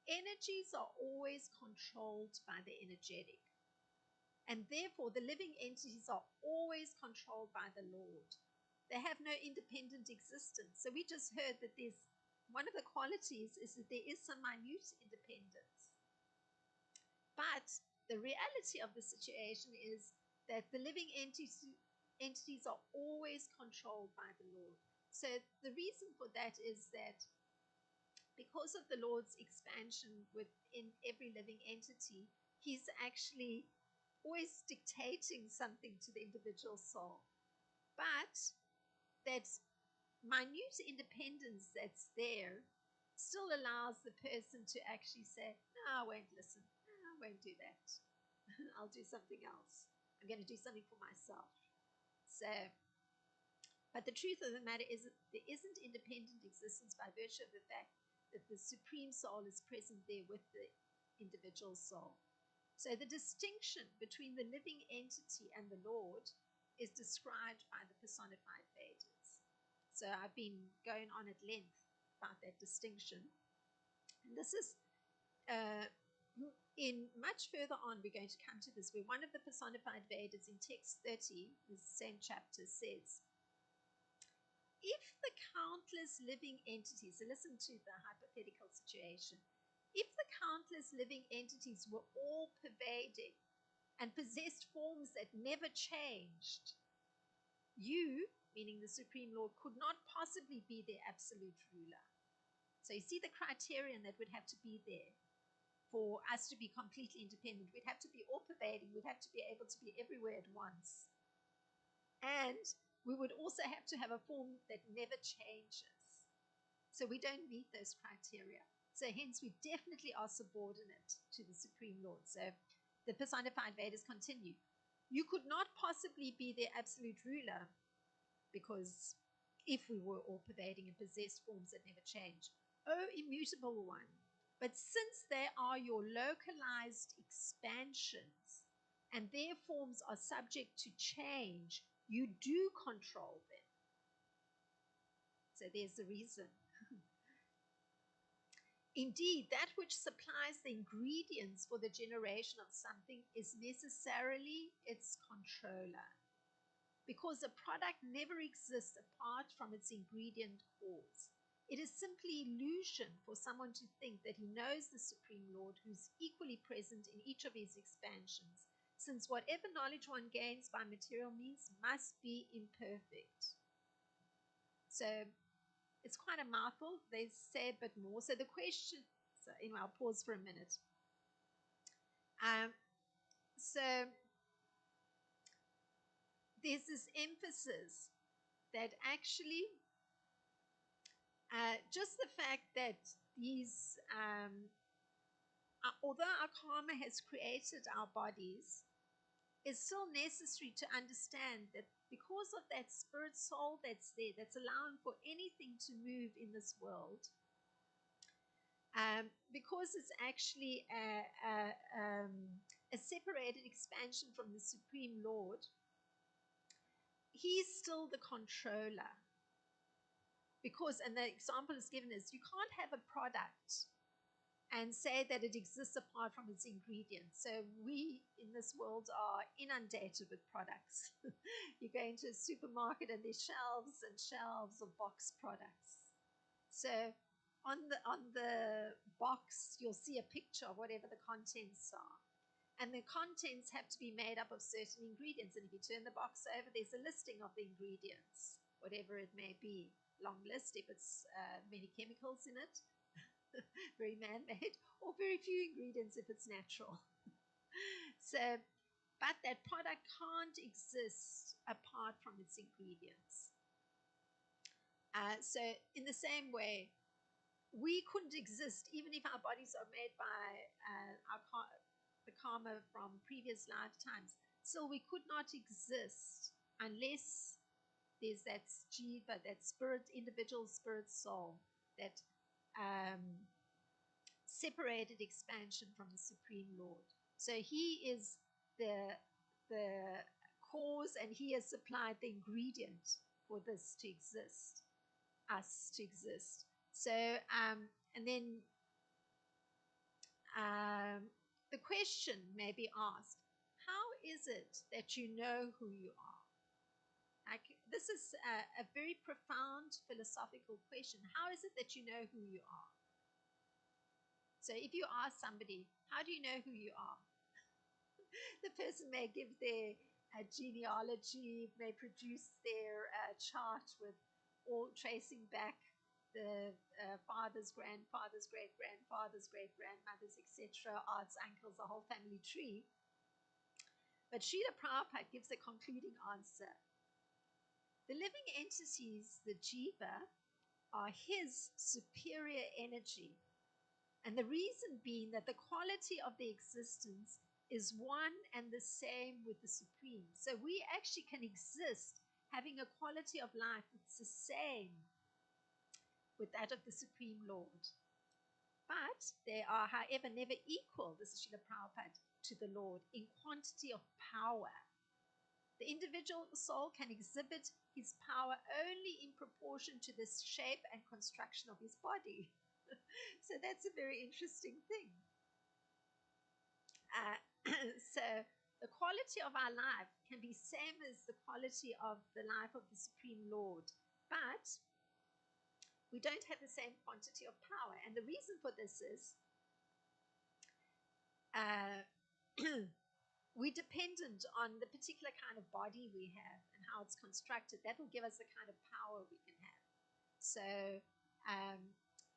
Energies are always controlled by the energetic. And therefore, the living entities are always controlled by the Lord. They have no independent existence. So we just heard that there's one of the qualities is that there is some minute independence. But the reality of the situation is that the living entities are always controlled by the Lord. So the reason for that is that because of the Lord's expansion within every living entity, he's actually always dictating something to the individual soul. But that minute independence that's there still allows the person to actually say, no, I won't listen. No, I won't do that. I'll do something else. I'm going to do something for myself. So, but the truth of the matter is that there isn't independent existence by virtue of the fact that the Supreme Soul is present there with the individual soul. So the distinction between the living entity and the Lord is described by the personified Vedas. So I've been going on at length about that distinction. And this is in much further on, we're going to come to this, where one of the personified Vedas in text 30, the same chapter, says, if the countless living entities, so listen to the hypothetical situation, if the countless living entities were all pervading and possessed forms that never changed, you, meaning the Supreme Lord, could not possibly be their absolute ruler. So you see the criterion that would have to be there for us to be completely independent. We'd have to be all pervading. We'd have to be able to be everywhere at once. And we would also have to have a form that never changes. So we don't meet those criteria. So hence we definitely are subordinate to the Supreme Lord. So the personified Vedas continue. You could not possibly be their absolute ruler, because if we were all pervading and possessed forms that never change. O immutable one, but since they are your localized expansions and their forms are subject to change, you do control them. So there's the reason. Indeed, that which supplies the ingredients for the generation of something is necessarily its controller, because a product never exists apart from its ingredient cause. It is simply illusion for someone to think that he knows the Supreme Lord, who's equally present in each of his expansions, since whatever knowledge one gains by material means must be imperfect. So it's quite a mouthful. They say a bit more. So the question, so anyway, I'll pause for a minute. So there's this emphasis that actually just the fact that these, although our karma has created our bodies, is still necessary to understand that because of that spirit soul that's there, that's allowing for anything to move in this world, because it's actually a separated expansion from the Supreme Lord, he's still the controller. Because, and the example is given is, you can't have a product and say that it exists apart from its ingredients. So we in this world are inundated with products. You go into a supermarket and there's shelves and shelves of box products. So on the box, you'll see a picture of whatever the contents are. And the contents have to be made up of certain ingredients. And if you turn the box over, there's a listing of the ingredients, whatever it may be. Long list. If it's many chemicals in it, very man-made, or very few ingredients if it's natural. So, but that product can't exist apart from its ingredients. So in the same way, we couldn't exist even if our bodies are made by the karma from previous lifetimes. So we could not exist unless there's that jiva, that spirit, individual spirit soul, that separated expansion from the Supreme Lord. So he is the cause, and he has supplied the ingredient for this to exist, us to exist. So, and then the question may be asked, how is it that you know who you are? Like, this is a very profound philosophical question. How is it that you know who you are? So if you ask somebody, how do you know who you are? The person may give their genealogy, may produce their chart with all tracing back the father's grandfather's great grandfather's great grandmothers, etc., aunts, uncles, the whole family tree. But Srila Prabhupada gives a concluding answer. The living entities, the jiva, are his superior energy. And the reason being that the quality of the existence is one and the same with the Supreme. So we actually can exist having a quality of life that's the same with that of the Supreme Lord. But they are, however, never equal, this is Srila Prabhupada, to the Lord in quantity of power. The individual soul can exhibit his power only in proportion to the shape and construction of his body. So that's a very interesting thing. So the quality of our life can be same as the quality of the life of the Supreme Lord, but we don't have the same quantity of power. And the reason for this is we're dependent on the particular kind of body we have and how it's constructed. That will give us the kind of power we can have. So,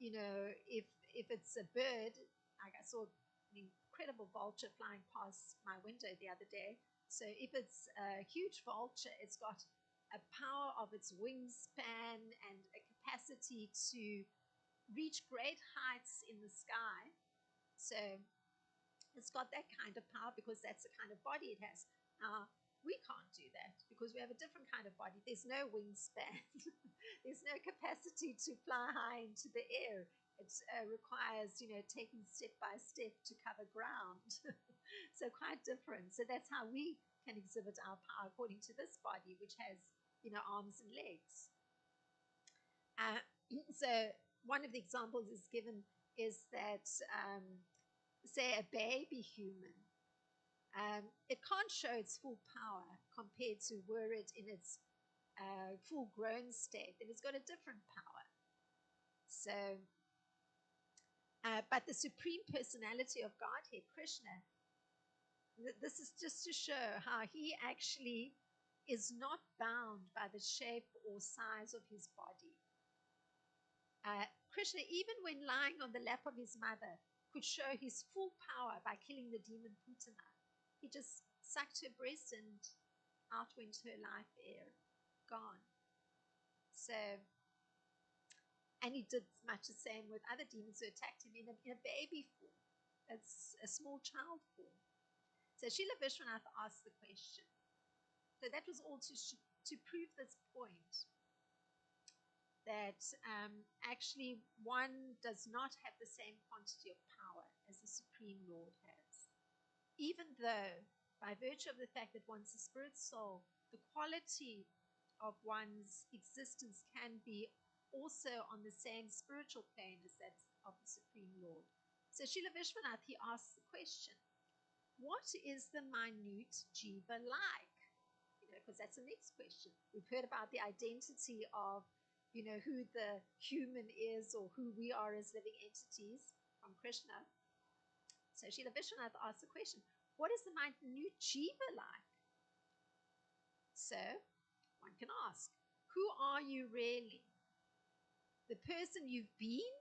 if it's a bird, like I saw an incredible vulture flying past my window the other day. So if it's a huge vulture, it's got a power of its wingspan and a capacity to reach great heights in the sky. So it's got that kind of power because that's the kind of body it has. We can't do that because we have a different kind of body. There's no wingspan. There's no capacity to fly high into the air. It requires, taking step by step to cover ground. So quite different. So that's how we can exhibit our power according to this body, which has, arms and legs. So one of the examples is given is that, say, a baby human, it can't show its full power compared to were it in its full grown state. Then it's got a different power. So, but the Supreme Personality of Godhead, Krishna, this is just to show how he actually is not bound by the shape or size of his body. Krishna, even when lying on the lap of his mother, could show his full power by killing the demon Putana. He just sucked her breast and out went her life air, gone. So, and he did much the same with other demons who attacked him in a baby form, as a small child form. So Srila Vishwanath asked the question. So that was all to prove this point, that actually one does not have the same quantity of power as the Supreme Lord has. Even though, by virtue of the fact that one's a spirit soul, the quality of one's existence can be also on the same spiritual plane as that of the Supreme Lord. So Srila Vishwanath, he asks the question, what is the minute jiva like? Because that's the next question. We've heard about the identity of, who the human is or who we are as living entities from Krishna. So Srila Vishwanath asks the question, what is the minute jiva like? So one can ask, who are you really? The person you've been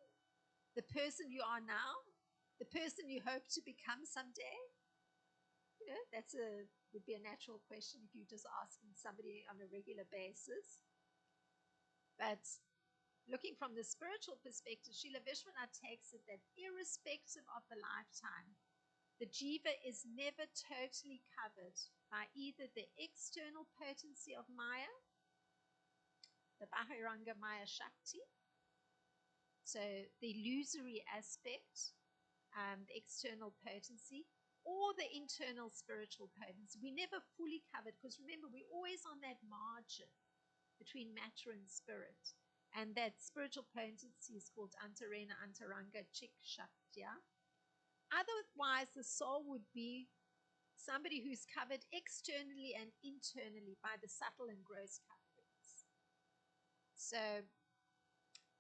the person you are now, the person you hope to become someday? That's would be a natural question if you're just asking somebody on a regular basis. But looking from the spiritual perspective, Srila Vishwanath takes it that irrespective of the lifetime, the jiva is never totally covered by either the external potency of Maya, the Bahiranga Maya Shakti, so the illusory aspect, the external potency, or the internal spiritual potency. We never fully covered, because remember, we're always on that margin between matter and spirit. And that spiritual potency is called Antarena, Antaranga, Chik Shaktya. Otherwise, the soul would be somebody who's covered externally and internally by the subtle and gross coverings. So,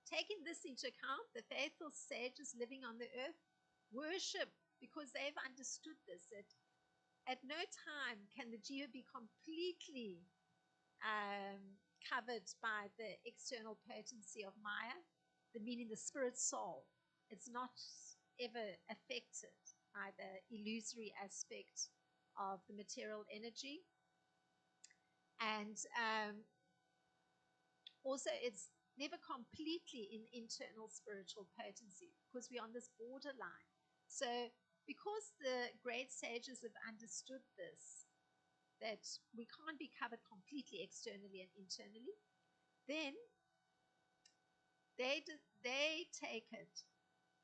taking this into account, the faithful sages living on the earth worship because they've understood this, that at no time can the jiva be completely covered by the external potency of Maya, the meaning the spirit soul. It's not ever affected by the illusory aspect of the material energy. And also, it's never completely in internal spiritual potency, because we're on this borderline. So, because the great sages have understood this, that we can't be covered completely externally and internally, then they take it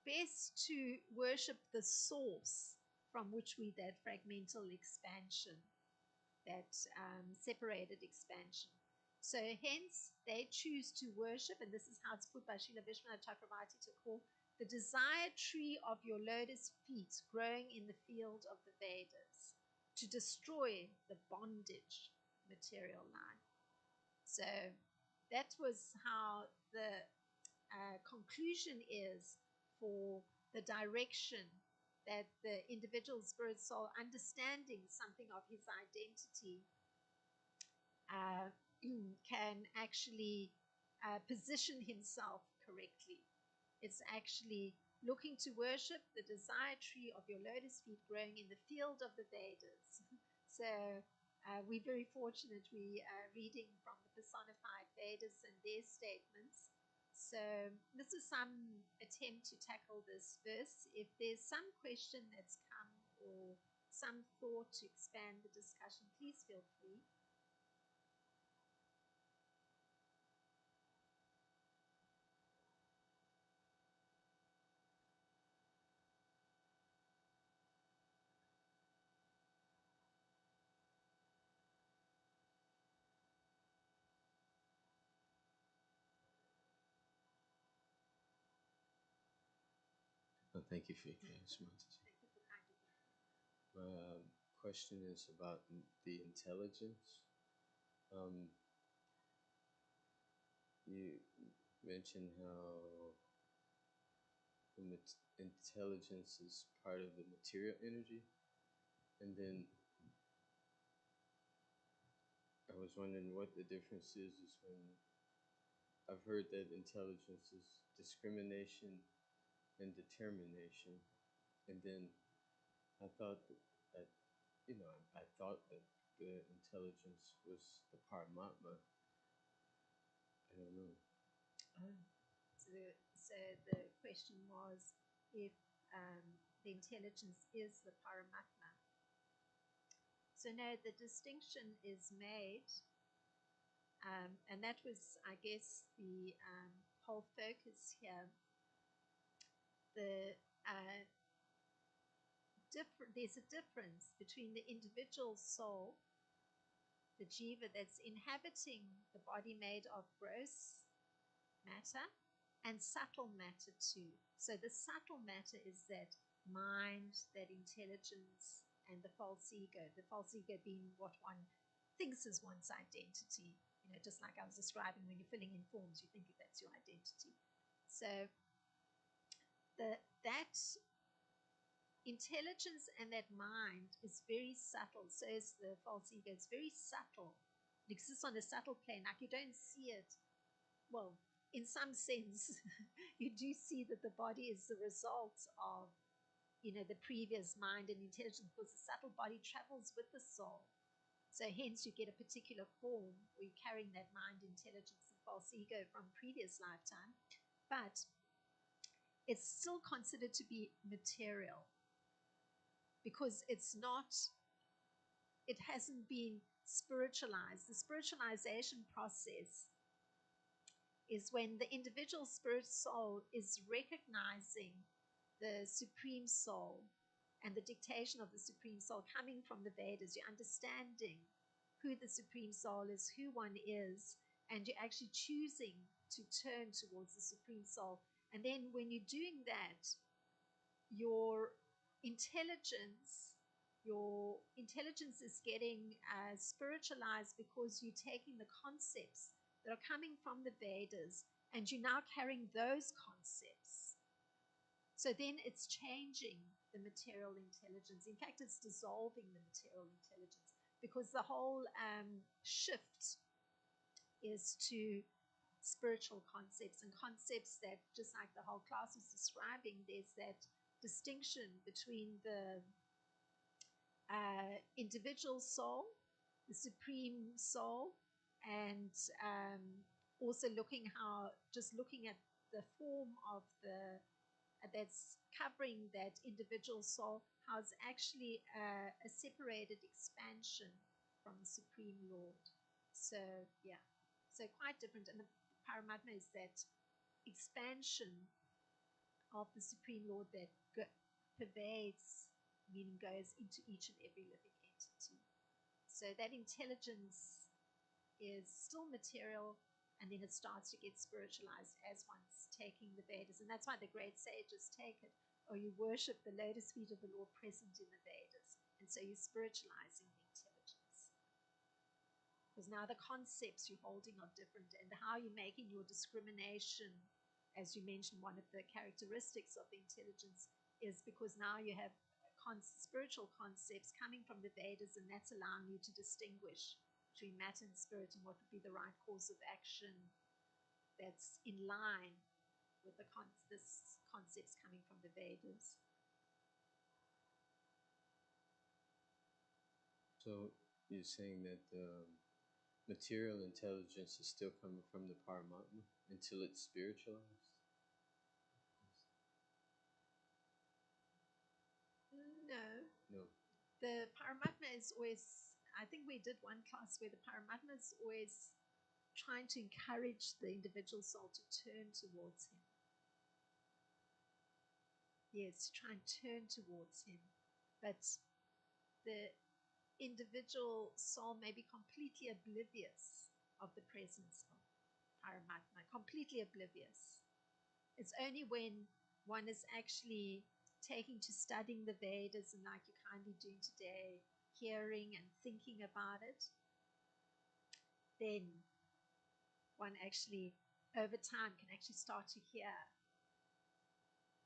best to worship the source from which we that fragmental expansion, that separated expansion. So hence they choose to worship, and this is how it's put by Srila Vishwanath Chakravarti to call the desired tree of your lotus feet growing in the field of the Vedas, to destroy the bondage material life. So that was how the conclusion is for the direction that the individual spirit soul, understanding something of his identity, can actually position himself correctly. It's actually looking to worship the desired tree of your lotus feet growing in the field of the Vedas. So we're very fortunate. We are reading from the personified Vedas and their statements. So this is some attempt to tackle this verse. If there's some question that's come or some thought to expand the discussion, please feel free. Thank you for your Srimad. My question is about the intelligence. You mentioned how the intelligence is part of the material energy, and then I was wondering what the difference is when I've heard that intelligence is discrimination and determination, and then I thought that I thought that the intelligence was the Paramatma. I don't know. So the question was if the intelligence is the Paramatma. So no, the distinction is made, and that was, I guess, the whole focus here. The there's a difference between the individual soul, the jiva that's inhabiting the body made of gross matter, and subtle matter too. So the subtle matter is that mind, that intelligence, and the false ego. The false ego being what one thinks is one's identity. Just like I was describing, when you're filling in forms, you think that's your identity. So that intelligence and that mind is very subtle. So is the false ego. It's very subtle. It exists on a subtle plane. Like you don't see it. Well, in some sense, you do see that the body is the result of, the previous mind and intelligence, because the subtle body travels with the soul. So hence you get a particular form where you're carrying that mind, intelligence, and false ego from previous lifetime. But it's still considered to be material because it hasn't been spiritualized. The spiritualization process is when the individual spirit soul is recognizing the supreme soul and the dictation of the supreme soul coming from the Vedas. You're understanding who the supreme soul is, who one is, and you're actually choosing to turn towards the supreme soul. And then when you're doing that, your intelligence your intelligence is getting spiritualized, because you're taking the concepts that are coming from the Vedas and you're now carrying those concepts. So then it's changing the material intelligence. In fact, it's dissolving the material intelligence, because the whole shift is to spiritual concepts, and concepts that, just like the whole class was describing, there's that distinction between the individual soul, the supreme soul, and also looking at the form of the that's covering that individual soul, how it's actually a separated expansion from the Supreme Lord. So yeah, so quite different. And the Paramatma is that expansion of the Supreme Lord that pervades, meaning goes into each and every living entity. So that intelligence is still material, and then it starts to get spiritualized as one's taking the Vedas. And that's why the great sages take it, or you worship the lotus feet of the Lord present in the Vedas. And so you're spiritualizing the intelligence. Because now the concepts you're holding are different, and how you're making your discrimination, as you mentioned, one of the characteristics of the intelligence is because now you have spiritual concepts coming from the Vedas, and that's allowing you to distinguish between matter and spirit, and what would be the right course of action that's in line with this concepts coming from the Vedas. So you're saying that material intelligence is still coming from the Paramatma until it's spiritualized? No. The Paramatma is always, I think we did one class where the Paramatma is always trying to encourage the individual soul to turn towards him. Yes, to try and turn towards him. But the individual soul may be completely oblivious of the presence of Paramatma, completely oblivious. It's only when one is actually taking to studying the Vedas, and like you're kindly doing today, hearing and thinking about it, then one actually, over time, can actually start to hear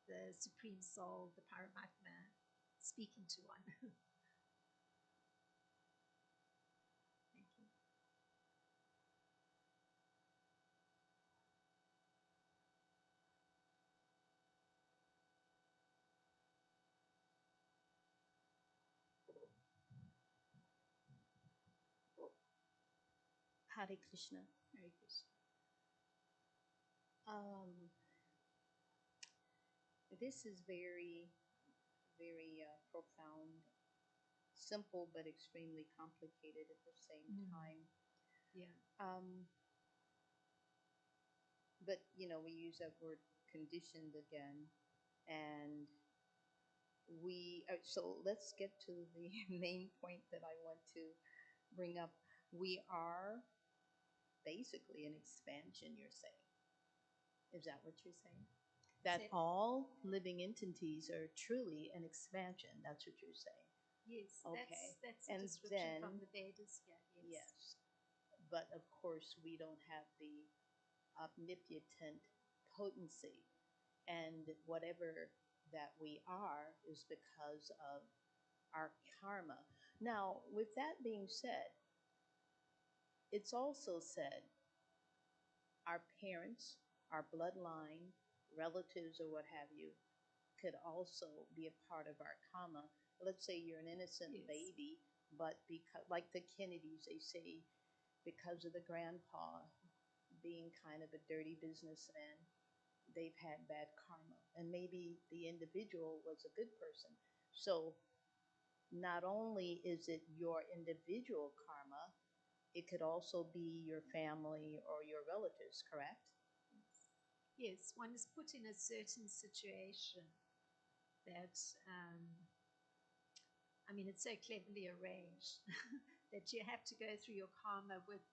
the Supreme Soul, the Paramatma, speaking to one. Thank you. Hare Krishna. Hare Krishna. This is very, very profound, simple, but extremely complicated at the same time. Yeah. But, we use that word conditioned again. And so let's get to the main point that I want to bring up. We are basically an expansion, you're saying. Is that what you're saying? That all living entities are truly an expansion. That's what you're saying. Yes. Okay. That's a description from the Vedas here. Yes. But of course, we don't have the omnipotent potency, and whatever that we are is because of our karma. Now, with that being said, it's also said our parents our bloodline, relatives, or what have you, could also be a part of our karma. Let's say you're an innocent Yes. baby, but because, like the Kennedys, they say because of the grandpa being kind of a dirty businessman, they've had bad karma. And maybe the individual was a good person. So not only is it your individual karma, it could also be your family or your relatives, correct? Yes, one is put in a certain situation that, I mean, it's so cleverly arranged that you have to go through your karma with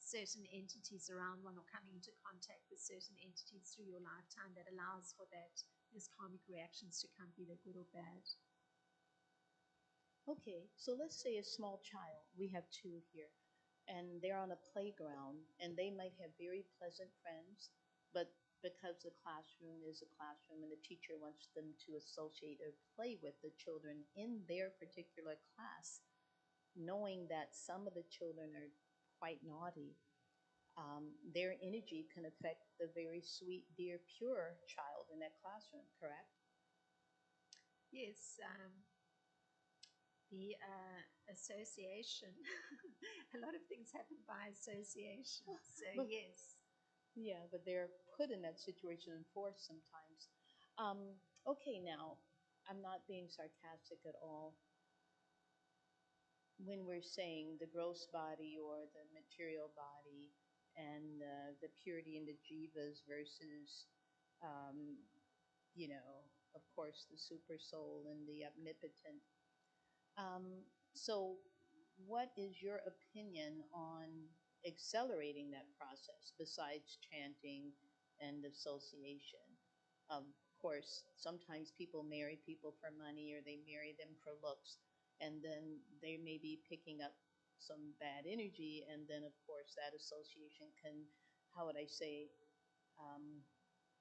certain entities around one or coming into contact with certain entities through your lifetime that allows for that, those karmic reactions to come, be they good or bad. Okay, so let's say a small child, we have two here, and they're on a playground, and they might have very pleasant friends, but because the classroom is a classroom and the teacher wants them to associate or play with the children in their particular class, knowing that some of the children are quite naughty, their energy can affect the very sweet, dear, pure child in that classroom, correct? Yes, the association, a lot of things happen by association. So, But- yes. Yeah, but they're put in that situation and forced sometimes. Okay, now, I'm not being sarcastic at all. When we're saying the gross body or the material body and the purity in the jivas versus, um, of course, the super soul and the omnipotent. So, what is your opinion on accelerating that process besides chanting and association? Of course, sometimes people marry people for money or they marry them for looks, and then they may be picking up some bad energy, and then, of course, that association can, how would I say, um,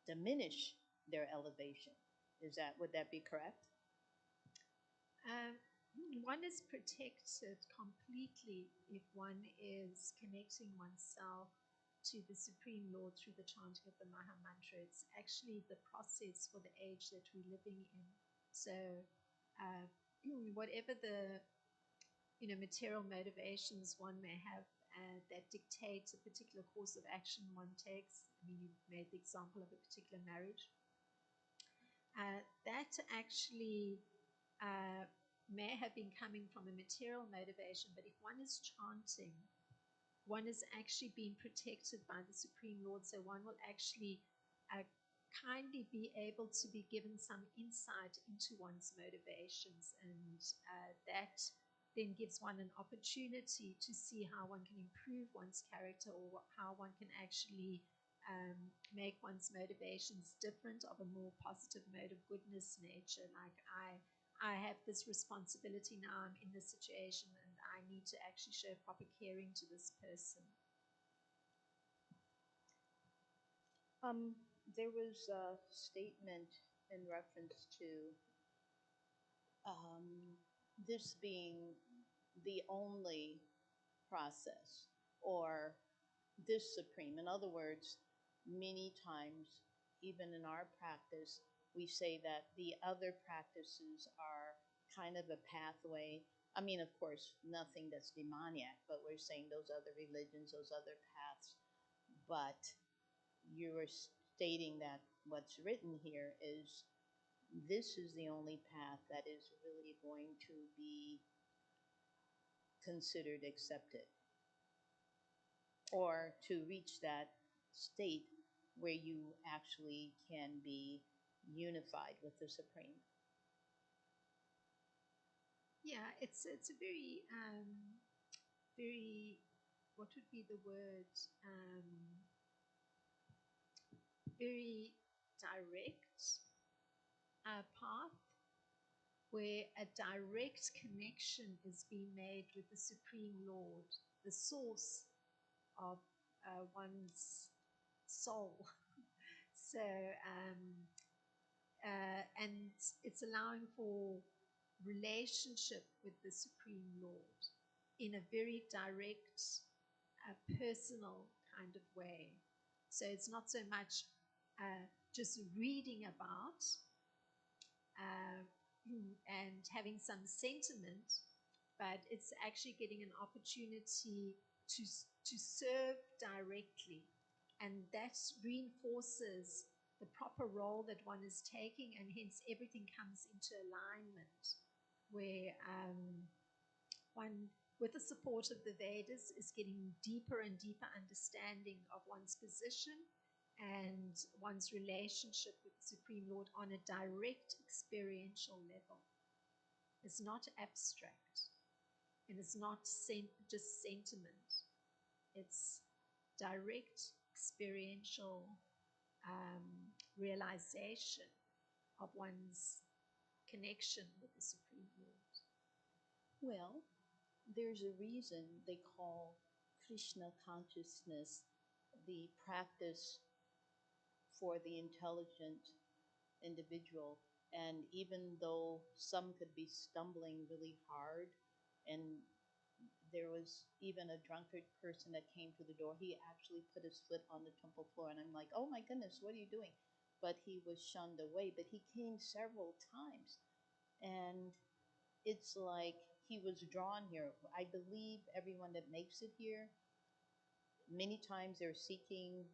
diminish their elevation. Would that be correct? Um, One is protected completely if one is connecting oneself to the Supreme Lord through the chanting of the Maha Mantra. It's actually the process for the age that we're living in. So, uh, whatever the material motivations one may have that dictate a particular course of action one takes. I mean, you made the example of a particular marriage. That actually may have been coming from a material motivation, but if one is chanting, one is actually being protected by the Supreme Lord, so one will actually kindly be able to be given some insight into one's motivations, and that then gives one an opportunity to see how one can improve one's character, or how one can actually make one's motivations different, of a more positive mode of goodness nature. Like, I have this responsibility now, I'm in this situation, and I need to actually show proper caring to this person. There was a statement in reference to this being the only process, or this supreme. In other words, many times, even in our practice, we say that the other practices are kind of a pathway. I mean, of course, nothing that's demoniac, but we're saying those other religions, those other paths. But you were stating that what's written here is this is the only path that is really going to be considered accepted, or to reach that state where you actually can be unified with the Supreme. Yeah, it's a very very, what would be the word, very direct path, where a direct connection is being made with the Supreme Lord, the source of one's soul. So, and it's allowing for relationship with the Supreme Lord in a very direct, personal kind of way. So it's not so much just reading about uh, and having some sentiment, but it's actually getting an opportunity to serve directly. And that reinforces the proper role that one is taking, and hence everything comes into alignment where one, with the support of the Vedas, is getting deeper and deeper understanding of one's position and one's relationship with the Supreme Lord on a direct experiential level. It's not abstract, and it's not just sentiment. It's direct experiential realization of one's connection with the Supreme Lord. Well, there's a reason they call Krishna consciousness the practice for the intelligent individual. And even though some could be stumbling really hard, and there was even a drunkard person that came to the door, he actually put his foot on the temple floor, and I'm like, oh my goodness, what are you doing? But he was shunned away. But he came several times, and it's like he was drawn here. I believe everyone that makes it here, many times they're seeking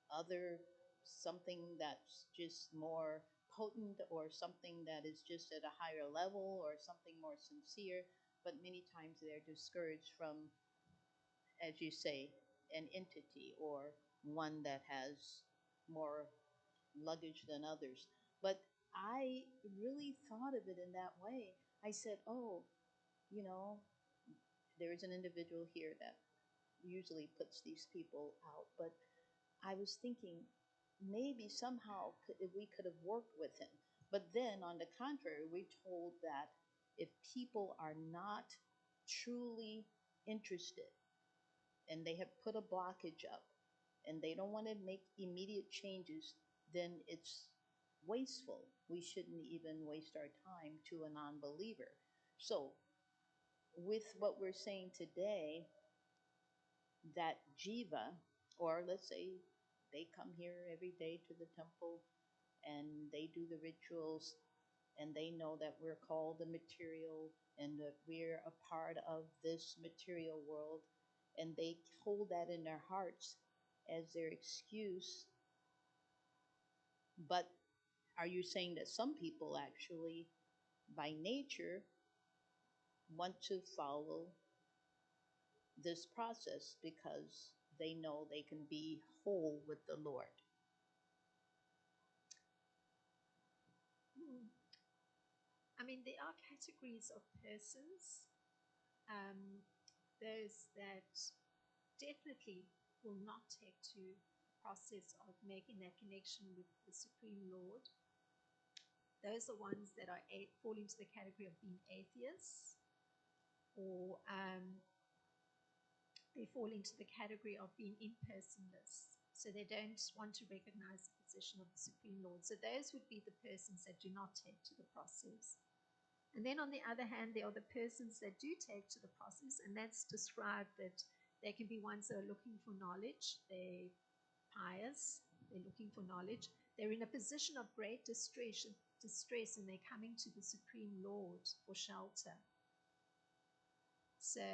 other something that's just more potent, or something that is just at a higher level, or something more sincere. But many times they're discouraged from, as you say, an entity, or one that has more luggage than others. But I really thought of it in that way. I said, oh, you know, there is an individual here that usually puts these people out. But I was thinking maybe somehow we could have worked with him. But then, on the contrary, we're told that if people are not truly interested, and they have put a blockage up, and they don't want to make immediate changes, then it's wasteful. We shouldn't even waste our time to a non-believer. So, with what we're saying today, that jiva, or let's say they come here every day to the temple and they do the rituals, and they know that we're called the material, and that we're a part of this material world, and they hold that in their hearts as their excuse. But are you saying that some people actually, by nature, want to follow this process because they know they can be whole with the Lord? I mean, there are categories of persons. Those that definitely will not take to the process of making that connection with the Supreme Lord. Those are ones that are fall into the category of being atheists, or they fall into the category of being impersonalists. So they don't want to recognize the position of the Supreme Lord. So those would be the persons that do not take to the process. And then on the other hand, there are the persons that do take to the process, and that's described that they can be ones that are looking for knowledge, they're pious, they're looking for knowledge, they're in a position of great distress, and they're coming to the Supreme Lord for shelter. So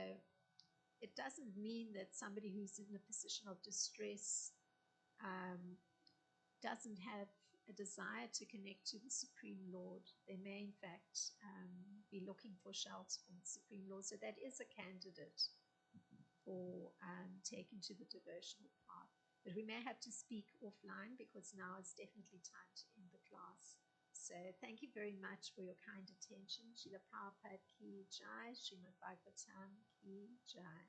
it doesn't mean that somebody who's in a position of distress doesn't have a desire to connect to the Supreme Lord. They may, in fact, be looking for shelter from the Supreme Lord. So that is a candidate for taking to the devotional path. But we may have to speak offline, because now it's definitely time to end the class. So thank you very much for your kind attention. Srila Prabhupada Ki Jai, Srimad Bhagavatam Ki Jai.